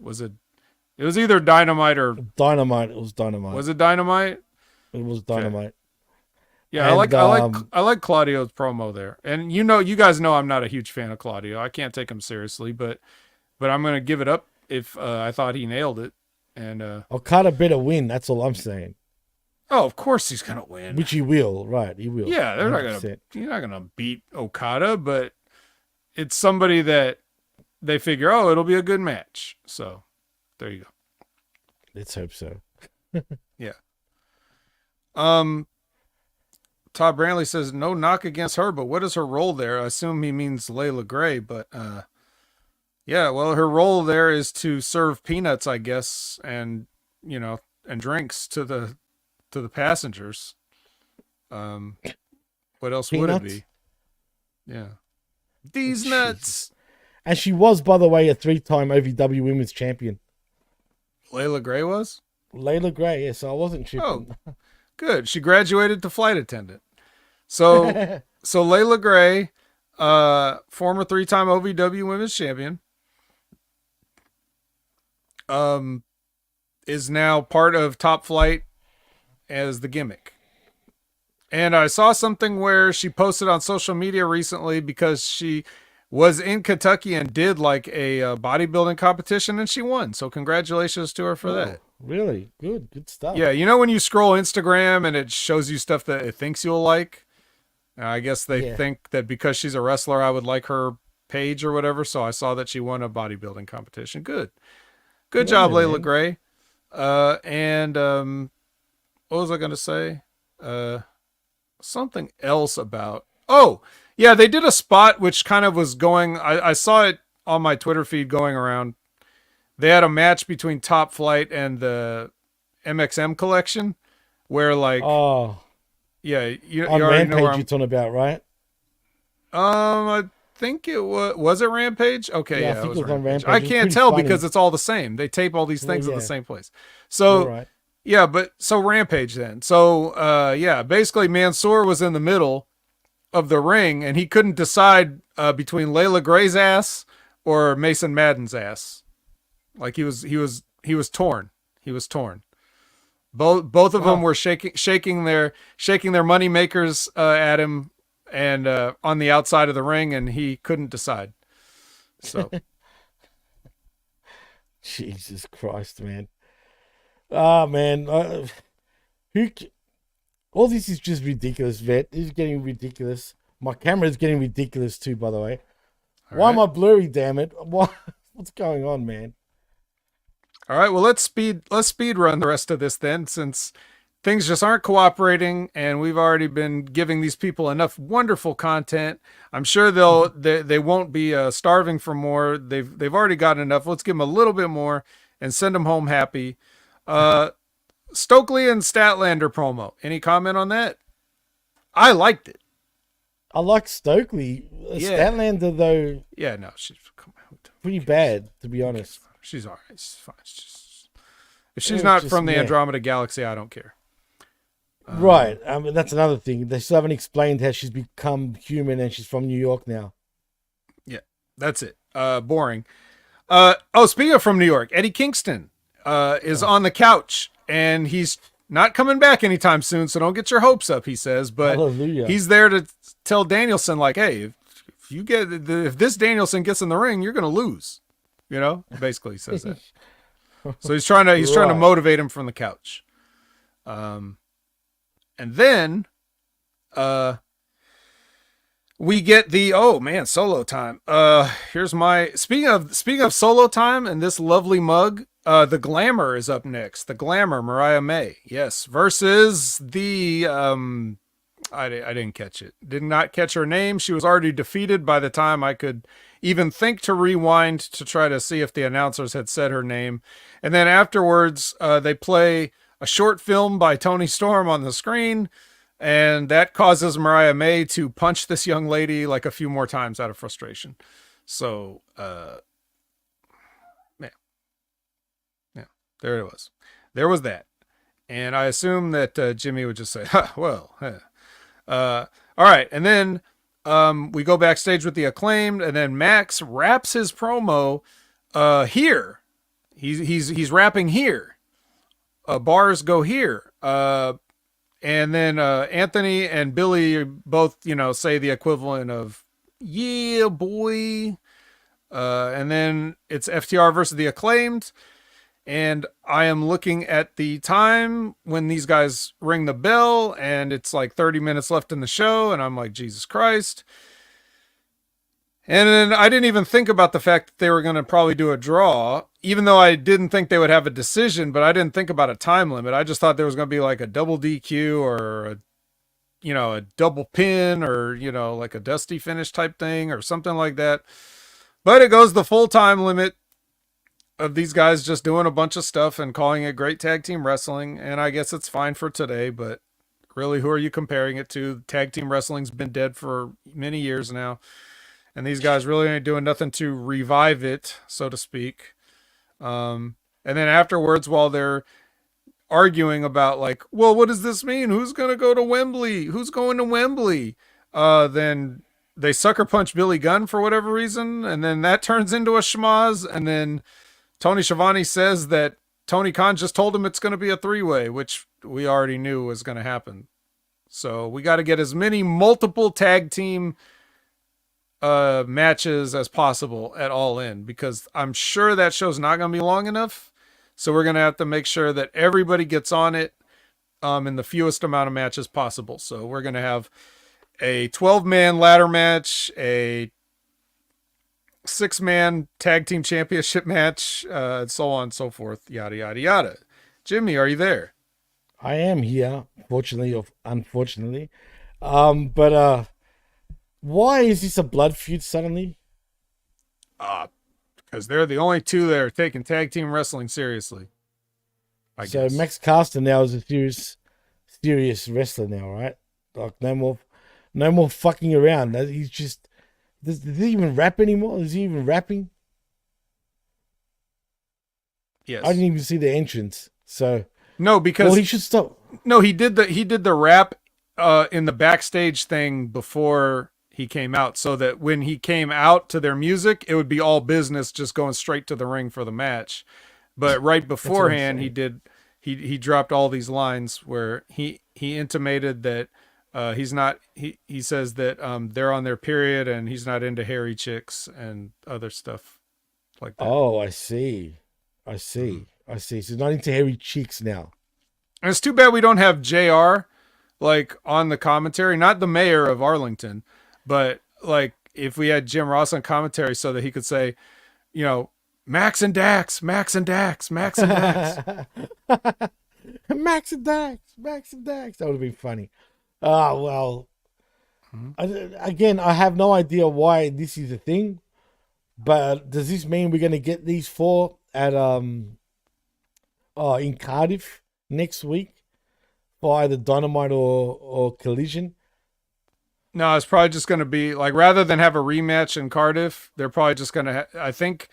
It was either Dynamite or Dynamite. It was Dynamite. Was it Dynamite? It was Dynamite. Okay. Yeah, and I like Claudio's promo there. And you guys know I'm not a huge fan of Claudio. I can't take him seriously, but I'm gonna give it up if I thought he nailed it. And Okada better win. That's all I'm saying. Oh, of course he's gonna win. Which he will, right? He will. Yeah, you're not gonna beat Okada, but it's somebody that they figure, it'll be a good match. So there you go. Let's hope so. Yeah. Todd Brantley says no knock against her, but what is her role there? I assume he means Layla Gray, but yeah, well, her role there is to serve peanuts, I guess, and and drinks to the passengers. What else would it be? Yeah. These nuts. And she was, by the way, a 3-time OVW Women's Champion. Layla Gray was? Layla Gray, yes. I wasn't tripping. Oh, good. She graduated to flight attendant. So Layla Gray, former 3-time OVW Women's Champion, is now part of Top Flight as the gimmick. And I saw something where she posted on social media recently because she was in Kentucky and did like a bodybuilding competition and she won. So congratulations to her for that. Really? Good stuff. Yeah, when you scroll Instagram and it shows you stuff that it thinks you'll like, I guess they think that because she's a wrestler, I would like her page or whatever. So I saw that she won a bodybuilding competition. Good job, Layla Gray. And what was I going to say? Something else about... Oh, yeah, they did a spot which kind of was going... I saw it on my Twitter feed going around. They had a match between Top Flight and the MXM collection where like... Oh. Yeah, you on already know Rampage you're talking about, right? I think it was it Rampage? Okay, yeah, yeah, I think it was it was on Rampage. Rampage. I can't tell because it's all the same. They tape all these things in the same place. So right. yeah, but so Rampage then. So yeah, basically Mansoor was in the middle of the ring and he couldn't decide between Layla Gray's ass or Mason Madden's ass. Like he was torn. He was torn. Both of them were shaking their money makers at him and on the outside of the ring, and he couldn't decide. So, Jesus Christ, man! Ah, man, all this is just ridiculous, Vet. This is getting ridiculous. My camera is getting ridiculous too, by the way. Why am I blurry? Damn it! What's going on, man? All right, well let's speed run the rest of this then, since things just aren't cooperating, and we've already been giving these people enough wonderful content. I'm sure they won't be starving for more. They've already got enough. Let's give them a little bit more and send them home happy. Stokely and Statlander promo. Any comment on that? I liked it. I like Stokely. Yeah. Statlander though. Yeah, no, she's pretty bad, to be honest. She's all right. She's fine. If she's not from the Andromeda Galaxy, I don't care. Right. That's another thing. They still haven't explained how she's become human and she's from New York now. Yeah, that's it. Boring. Speaking of from New York, Eddie Kingston is on the couch, and he's not coming back anytime soon, so don't get your hopes up, he says. But Hallelujah. He's there to tell Danielson, like, hey, if this Danielson gets in the ring, you're going to lose. You know, basically he says that. So he's trying to motivate him from the couch. And then we get the solo time. Here's my speaking of solo time and this lovely mug, the Glamour is up next. The Glamour, Mariah May. Yes, versus the I didn't catch it. Did not catch her name. She was already defeated by the time I could even think to rewind to try to see if the announcers had said her name. And then afterwards, they play a short film by Tony Storm on the screen, and that causes Mariah May to punch this young lady like a few more times out of frustration. So, yeah, there it was. There was that. And I assume that Jimmy would just say, all right. And then we go backstage with the Acclaimed, and then Max wraps his promo here. He's rapping here. Bars go here. And then Anthony and Billy both, say the equivalent of, yeah, boy. And then it's FTR versus the Acclaimed. And I am looking at the time when these guys ring the bell, and it's like 30 minutes left in the show, and I'm like, Jesus Christ. And then I didn't even think about the fact that they were going to probably do a draw, even though I didn't think they would have a decision, but I didn't think about a time limit. I just thought there was going to be like a double DQ or a double pin or, like a dusty finish type thing or something like that. But it goes the full time limit of these guys just doing a bunch of stuff and calling it great tag team wrestling. And I guess it's fine for today, but really, who are you comparing it to? Tag team wrestling's been dead for many years now. And these guys really ain't doing nothing to revive it, so to speak. And then afterwards, while they're arguing about like, well, what does this mean? Who's going to go to Wembley? Who's going to Wembley? Then they sucker punch Billy Gunn for whatever reason. And then that turns into a schmoz. And then Tony Schiavone says that Tony Khan just told him it's going to be a three-way, which we already knew was going to happen. So we got to get as many multiple tag team matches as possible at All In, because I'm sure that show's not going to be long enough. So we're going to have to make sure that everybody gets on it in the fewest amount of matches possible. So we're going to have a 12-man ladder match, a 6-man tag team championship match, and so on and so forth, yada, yada, yada. Jimmy, are you there? I am here, fortunately or unfortunately. But why is this a blood feud suddenly? Because they're the only two that are taking tag team wrestling seriously. I guess. Max Caster now is a serious wrestler now, right? Like no more fucking around. He's just Does he even rap anymore? Is he even rapping? Yes. I didn't even see the entrance. So no, because he should stop. No, he did the rap in the backstage thing before he came out, so that when he came out to their music, it would be all business, just going straight to the ring for the match. But right beforehand, he dropped all these lines where he intimated that he's not. He says that they're on their period and he's not into hairy chicks and other stuff like that. Oh, I see. So he's not into hairy cheeks now. And it's too bad we don't have JR like on the commentary, not the mayor of Arlington, but like if we had Jim Ross on commentary so that he could say, you know, Max and Dax, Max and Dax, Max and Dax. Max and Dax, Max and Dax. That would have been funny. Oh, well. Again, I have no idea why this is a thing, but does this mean we're going to get these 4 at in Cardiff next week for either Dynamite or Collision? No, it's probably just going to be like, rather than have a rematch in Cardiff, they're probably just going to I think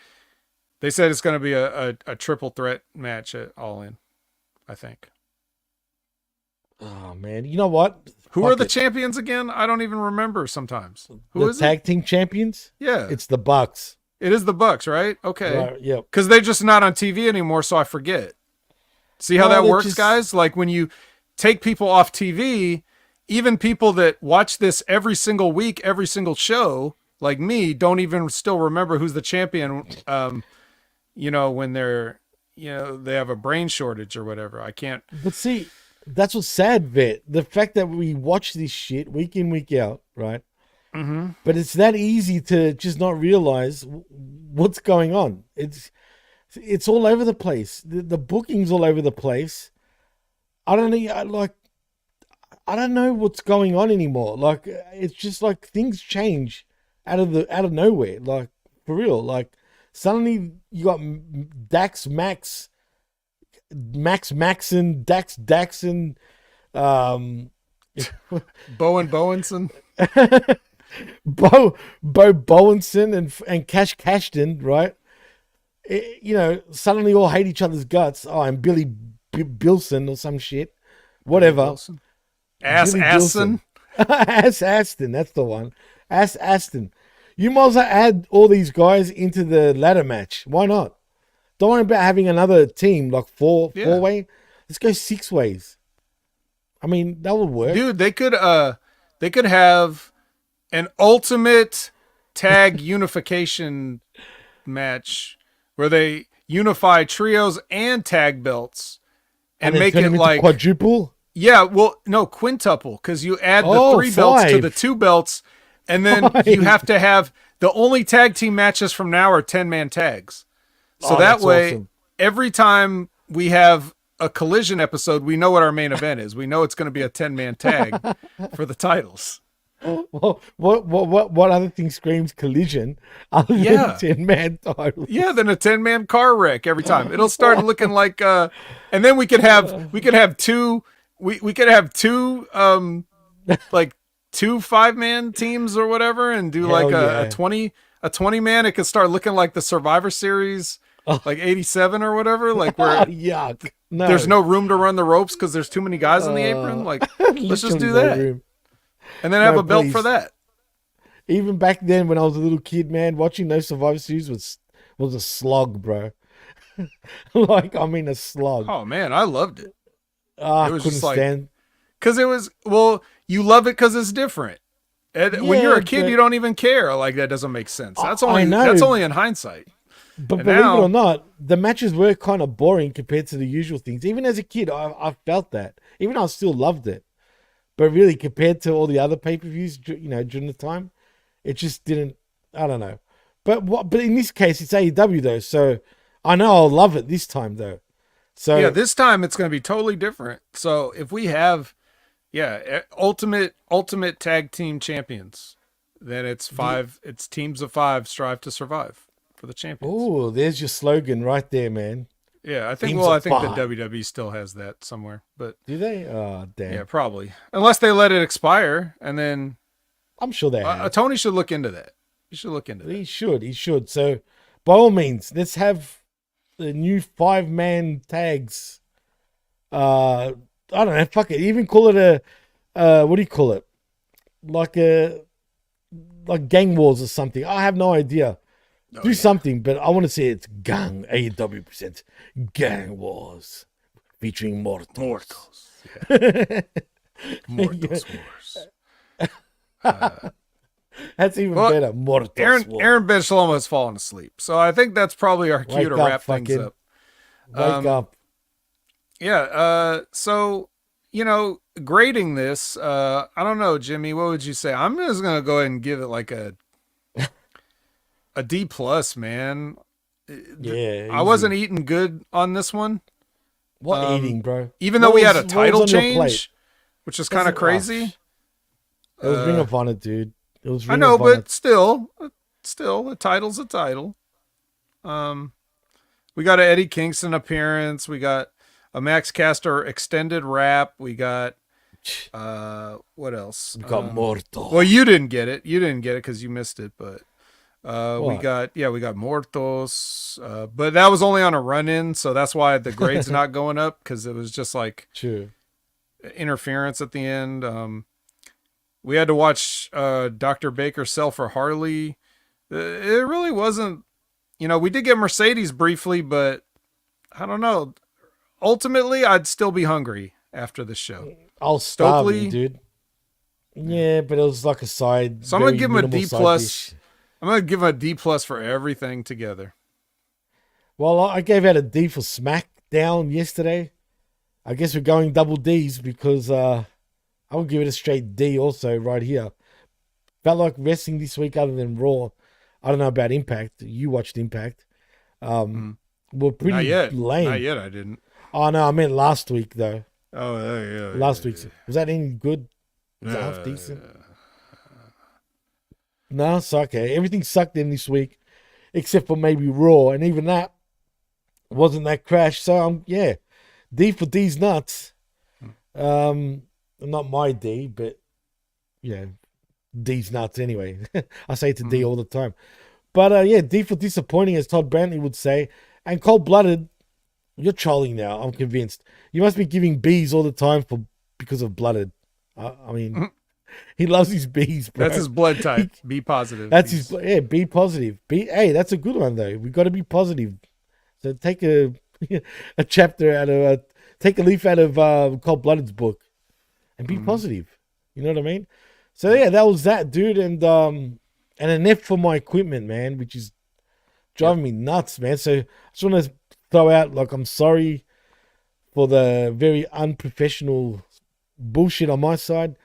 they said it's going to be a triple threat match at All In, I think. Oh man, you know what? Who are the champions again? I don't even remember sometimes. Who is the tag team champions? Yeah. It's the Bucks. It is the Bucks, right? Okay. Right, yep. Because they're just not on TV anymore, so I forget. See how that works, guys? Like when you take people off TV, even people that watch this every single week, every single show, like me, don't even still remember who's the champion. You know, when they're, you know, they have a brain shortage or whatever. I can't. But see, that's what's sad, Vet. The fact that we watch this shit week in, week out, right? Mm-hmm. But it's that easy to just not realize what's going on. It's all over the place. The booking's all over the place. I don't know, I don't know what's going on anymore. Like, it's just like things change out of nowhere. Like, for real. Like, suddenly you got Dax Max Maxon, Dax Daxon, Bowen Bowenson. Bo Bowenson and Cash Cashton, right? You know, suddenly all hate each other's guts. Oh, and Billy Bilson or some shit. Whatever. Ass Aston. Ass Aston, that's the one. Ass Aston. You might as well add all these guys into the ladder match. Why not? Don't worry about having another team like four-way. Let's go 6 ways. I mean, that would work. Dude, they could have an ultimate tag unification match where they unify trios and tag belts and make it like quadruple. Yeah, well, no, quintuple, because you add the 3 belts to the 2 belts, and then you have to have the only tag team matches from now are 10-man tags. So that way, awesome. Every time we have a Collision episode, we know what our main event is. We know it's going to be a 10-man tag for the titles. Well, what other thing screams Collision other than 10-man titles? Yeah, then a 10-man car wreck every time. It'll start looking like and then we could have two like 2 5-man teams or whatever, and do like a 20-man. It could start looking like the Survivor Series, like 87 or whatever, like where yuck. No. There's no room to run the ropes because there's too many guys on the apron. Like, let's just do that. And then have a belt for that. Even back then when I was a little kid, man, watching those Survivor Series was a slog, bro. Like, I mean, a slog. Oh, man, I loved it. I couldn't stand. Because it was, well, you love it because it's different. When you're a kid, you don't even care. Like, that doesn't make sense. That's only in hindsight. But believe it or not, the matches were kind of boring compared to the usual things. Even as a kid, I felt that. Even I still loved it. But really, compared to all the other pay-per-views, you know, during the time, it just didn't, I don't know. But in this case, it's AEW, though. So I know I'll love it this time, though. So yeah, this time it's going to be totally different. So if we have, ultimate tag team champions, then it's 5. It's teams of 5 strive to survive for the champions. Oh, there's your slogan right there, man. Yeah, I think. Well, I think the WWE still has that somewhere, but do they? Oh, damn. Yeah, probably. Unless they let it expire, and then I'm sure they have. Tony should look into that. You should look into that. He should. So, by all means, let's have the new 5-man tags. I don't know. Fuck it. Even call it a what do you call it? Like gang wars or something. I have no idea. Do something, but I want to say it's gang. AEW presents Gang Wars featuring Mortals. Yeah. Mortals Wars. That's even better. Mortals Wars. Aaron Ben Shlomo has fallen asleep, so I think that's probably our cue to wrap things up. Wake up. Yeah. So, grading this, I don't know, Jimmy, what would you say? I'm just going to go ahead and give it like a D+, man. Yeah. I wasn't eating good on this one. What eating, bro? Even though we had a title change, which is kind of crazy. It was Ring of Honor, dude. It was Ring of Honor. But still, a title's a title. We got an Eddie Kingston appearance. We got a Max Caster extended rap. We got what else? We got Mortal. Well, you didn't get it. You didn't get it because you missed it. But we got Mortos. But that was only on a run-in, so that's why the grade's not going up, because it was just like interference at the end. We had to watch Dr. Baker sell for Harley. It really wasn't. We did get Mercedes briefly, but I don't know. Ultimately, I'd still be hungry after the show. I'll starve you, dude. Yeah, but it was like a side. So I'm gonna give him a D+. I'm gonna give him a D+ for everything together. Well, I gave out a D for SmackDown yesterday. I guess we're going double Ds because I would give it a straight D also right here. Felt like wrestling this week other than Raw. I don't know about Impact. You watched Impact. We're pretty lame. Not yet, I didn't. Oh, no, I meant last week, though. Oh, yeah. Last week's. Was that any good? Was that half decent? No, it's okay. Everything sucked in this week, except for maybe Raw, and even that wasn't that crash. So, D for D's nuts. Not my D, but, D's nuts anyway. I say it to D all the time. But, D for disappointing, as Todd Brantley would say. And cold-blooded, you're trolling now, I'm convinced. You must be giving B's all the time because of blooded. I mean, he loves his B's, bro. That's his blood type. B positive. That's B positive. Hey, that's a good one, though. We got to be positive. So take a chapter out of, take a leaf out of Cold-Blooded's book and be positive. You know what I mean? So, that was that, dude. And an F for my equipment, man, which is driving me nuts, man. So I just want to throw out, I'm sorry for the very unprofessional bullshit on my side.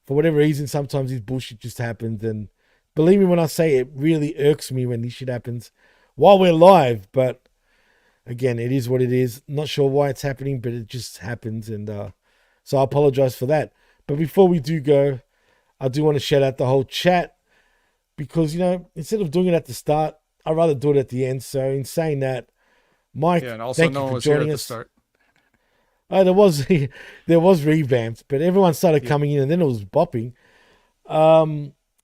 For whatever reason, sometimes this bullshit just happens. And believe me when I say it really irks me when this shit happens while we're live. But again, it is what it is. Not sure why it's happening, but it just happens. And so I apologize for that. But before we do go, I do want to shout out the whole chat because, instead of doing it at the start, I'd rather do it at the end. So in saying that, Mike, and also thank no you one for was here joining at us. The start. There was revamped, but everyone started coming in and then it was bopping.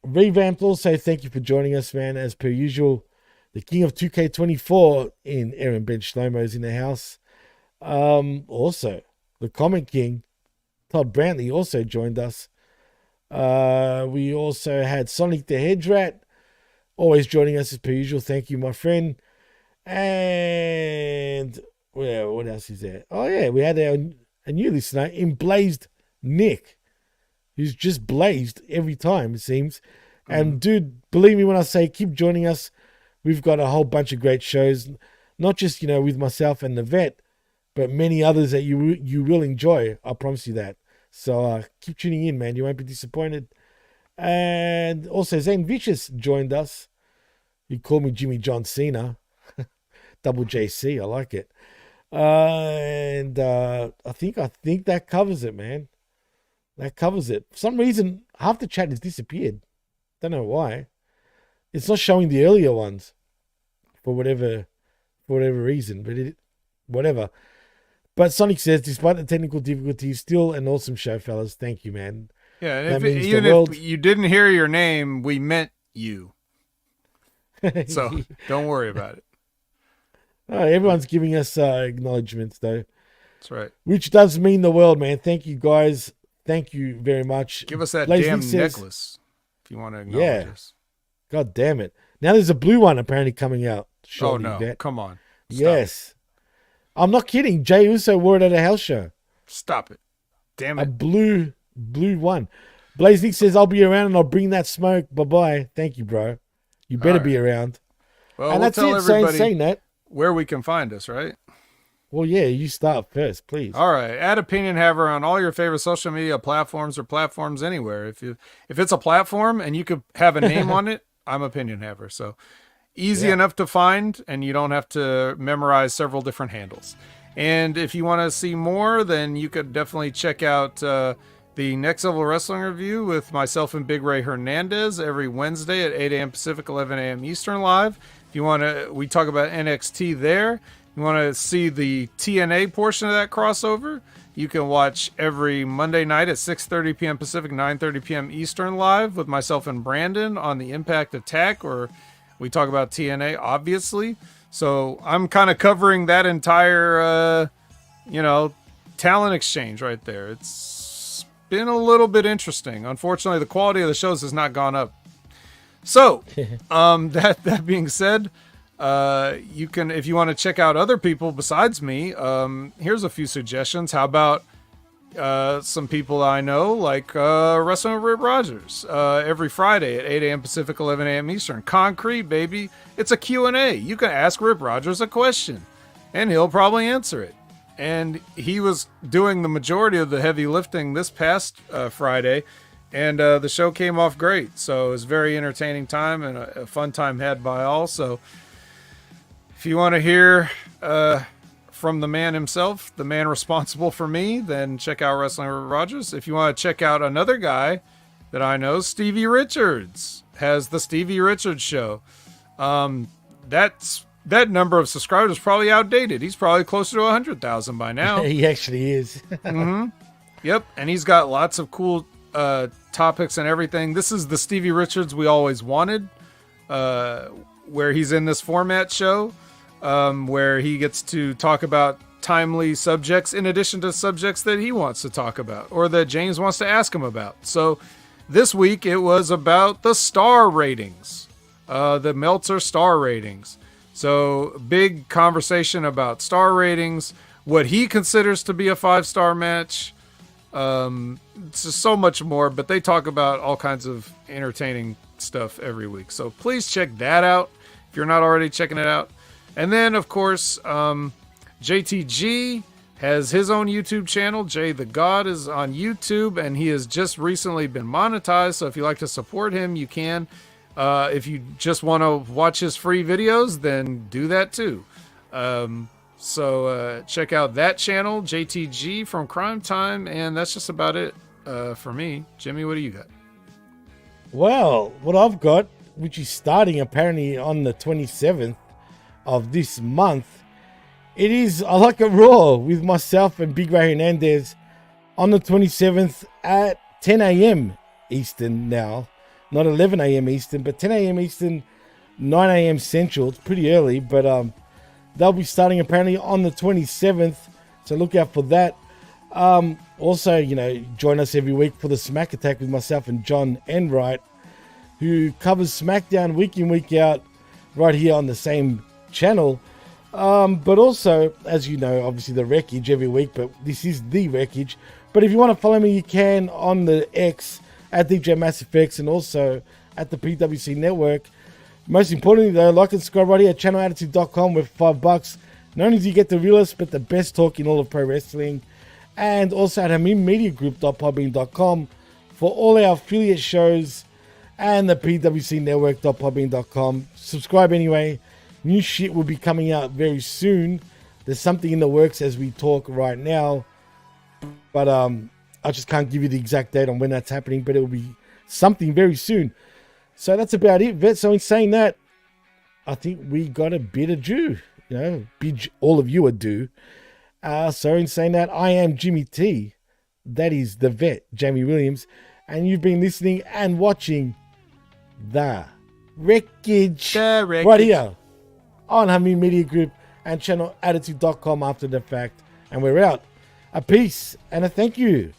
Revamped also, thank you for joining us, man. As per usual, the king of 2K24 in Aaron Ben Shlomo is in the house. Also, the comment king, Todd Brantley, also joined us. We also had Sonic the Hedge Rat, always joining us as per usual. Thank you, my friend. And what else is there? Oh, yeah, we had a new listener, Emblazed Nick, who's just blazed every time, it seems. And, dude, believe me when I say keep joining us. We've got a whole bunch of great shows, not just, with myself and the vet, but many others that you will enjoy. I promise you that. So keep tuning in, man. You won't be disappointed. And also, Zane Vicious joined us. He called me Jimmy John Cena. Double JC. I like it. And I think that covers it, man. That covers it. For some reason, half the chat has disappeared. Don't know why. It's not showing the earlier ones for whatever reason, but whatever. But Sonic says, despite the technical difficulties, still an awesome show, fellas. Thank you, man. Yeah, and if you didn't hear your name, we meant you. So don't worry about it. Everyone's giving us acknowledgements, though. That's right. Which does mean the world, man. Thank you, guys. Thank you very much. Give us that damn necklace if you want to acknowledge us. God damn it. Now there's a blue one apparently coming out. Shortly, oh, no. Come on. Stop. Yes. I'm not kidding. Jay Uso wore it at a house show. Stop it. Damn it. A blue one. Blaze Nick says, I'll be around and I'll bring that smoke. Bye-bye. Thank you, bro. You better be around. Well, and we'll tell everybody saying that, where we can find us, right? Well, yeah, you start first, please. All right. Add Opinion Haver on all your favorite social media platforms or platforms anywhere. If it's a platform and you could have a name on it, I'm Opinion Haver. So easy enough to find, and you don't have to memorize several different handles. And if you want to see more, then you could definitely check out the Next Level Wrestling Review with myself and Big Ray Hernandez every Wednesday at 8 a.m. Pacific, 11 a.m. Eastern live. If you want to, we talk about NXT there. You want to see the TNA portion of that crossover, you can watch every Monday night at 6:30 p.m. Pacific, 9:30 p.m. Eastern live with myself and Brandon on the Impact Attack, or we talk about TNA, obviously. So I'm kind of covering that entire, talent exchange right there. It's been a little bit interesting. Unfortunately, the quality of the shows has not gone up. So, that being said, you can, if you want to check out other people besides me, here's a few suggestions. How about some people I know, like Wrestling with Rip Rogers, every Friday at 8 a.m. Pacific, 11 a.m. Eastern. Concrete, baby. It's a Q&A. You can ask Rip Rogers a question, and he'll probably answer it. And he was doing the majority of the heavy lifting this past Friday, and the show came off great. So it was a very entertaining time and a fun time had by all. So if you want to hear from the man himself, the man responsible for me, then check out Wrestling with Rogers. If you want to check out another guy that I know, Stevie Richards has the Stevie Richards Show. That number of subscribers is probably outdated. He's probably closer to 100,000 by now. He actually is. Mm-hmm. Yep, and he's got lots of cool topics and everything. This is the Stevie Richards we always wanted, where he's in this format show, where he gets to talk about timely subjects in addition to subjects that he wants to talk about or that James wants to ask him about. So this week it was about the star ratings, the Meltzer star ratings. So big conversation about star ratings, what he considers to be a 5-star match. It's just so much more, but they talk about all kinds of entertaining stuff every week. So please check that out if you're not already checking it out. And then, of course, JTG has his own YouTube channel. Jay the God is on YouTube, and he has just recently been monetized. So if you like to support him, you can. If you just want to watch his free videos, then do that too. So check out that channel, JTG from Crime Time, and that's just about it for me. Jimmy, what do you got? Well, what I've got, which is starting apparently on the 27th of this month, it is I Like It Raw with myself and Big Ray Hernandez on the 27th at 10 a.m. Eastern now. Not 11 a.m. Eastern, but 10 a.m. Eastern, 9 a.m. Central. It's pretty early, but they'll be starting apparently on the 27th, so look out for that. Also, join us every week for the Smack Attack with myself and John Enright, who covers SmackDown week in, week out, right here on the same channel. But also, as you know, obviously the Wreckage every week, but this is the Wreckage. But if you want to follow me, you can on the X at DJ Massive X and also at the PWC Network. Most importantly, though, like and subscribe right here at channelattitude.com with $5. Not only do you get the realest, but the best talk in all of pro wrestling. And also at Hamin Media Group.podbean.com for all our affiliate shows and the PWC Network.podbean.com. Subscribe anyway. New shit will be coming out very soon. There's something in the works as we talk right now. But I just can't give you the exact date on when that's happening, but it will be something very soon. So that's about it, Vet. So in saying that, I think we got a bit of due. Bid all of you are due. So in saying that, I am Jimmy T. That is the Vet, Jamie Williams. And you've been listening and watching the Wreckage. Right here on Hamin Media Group and channel attitude.com after the fact. And we're out. A peace and a thank you.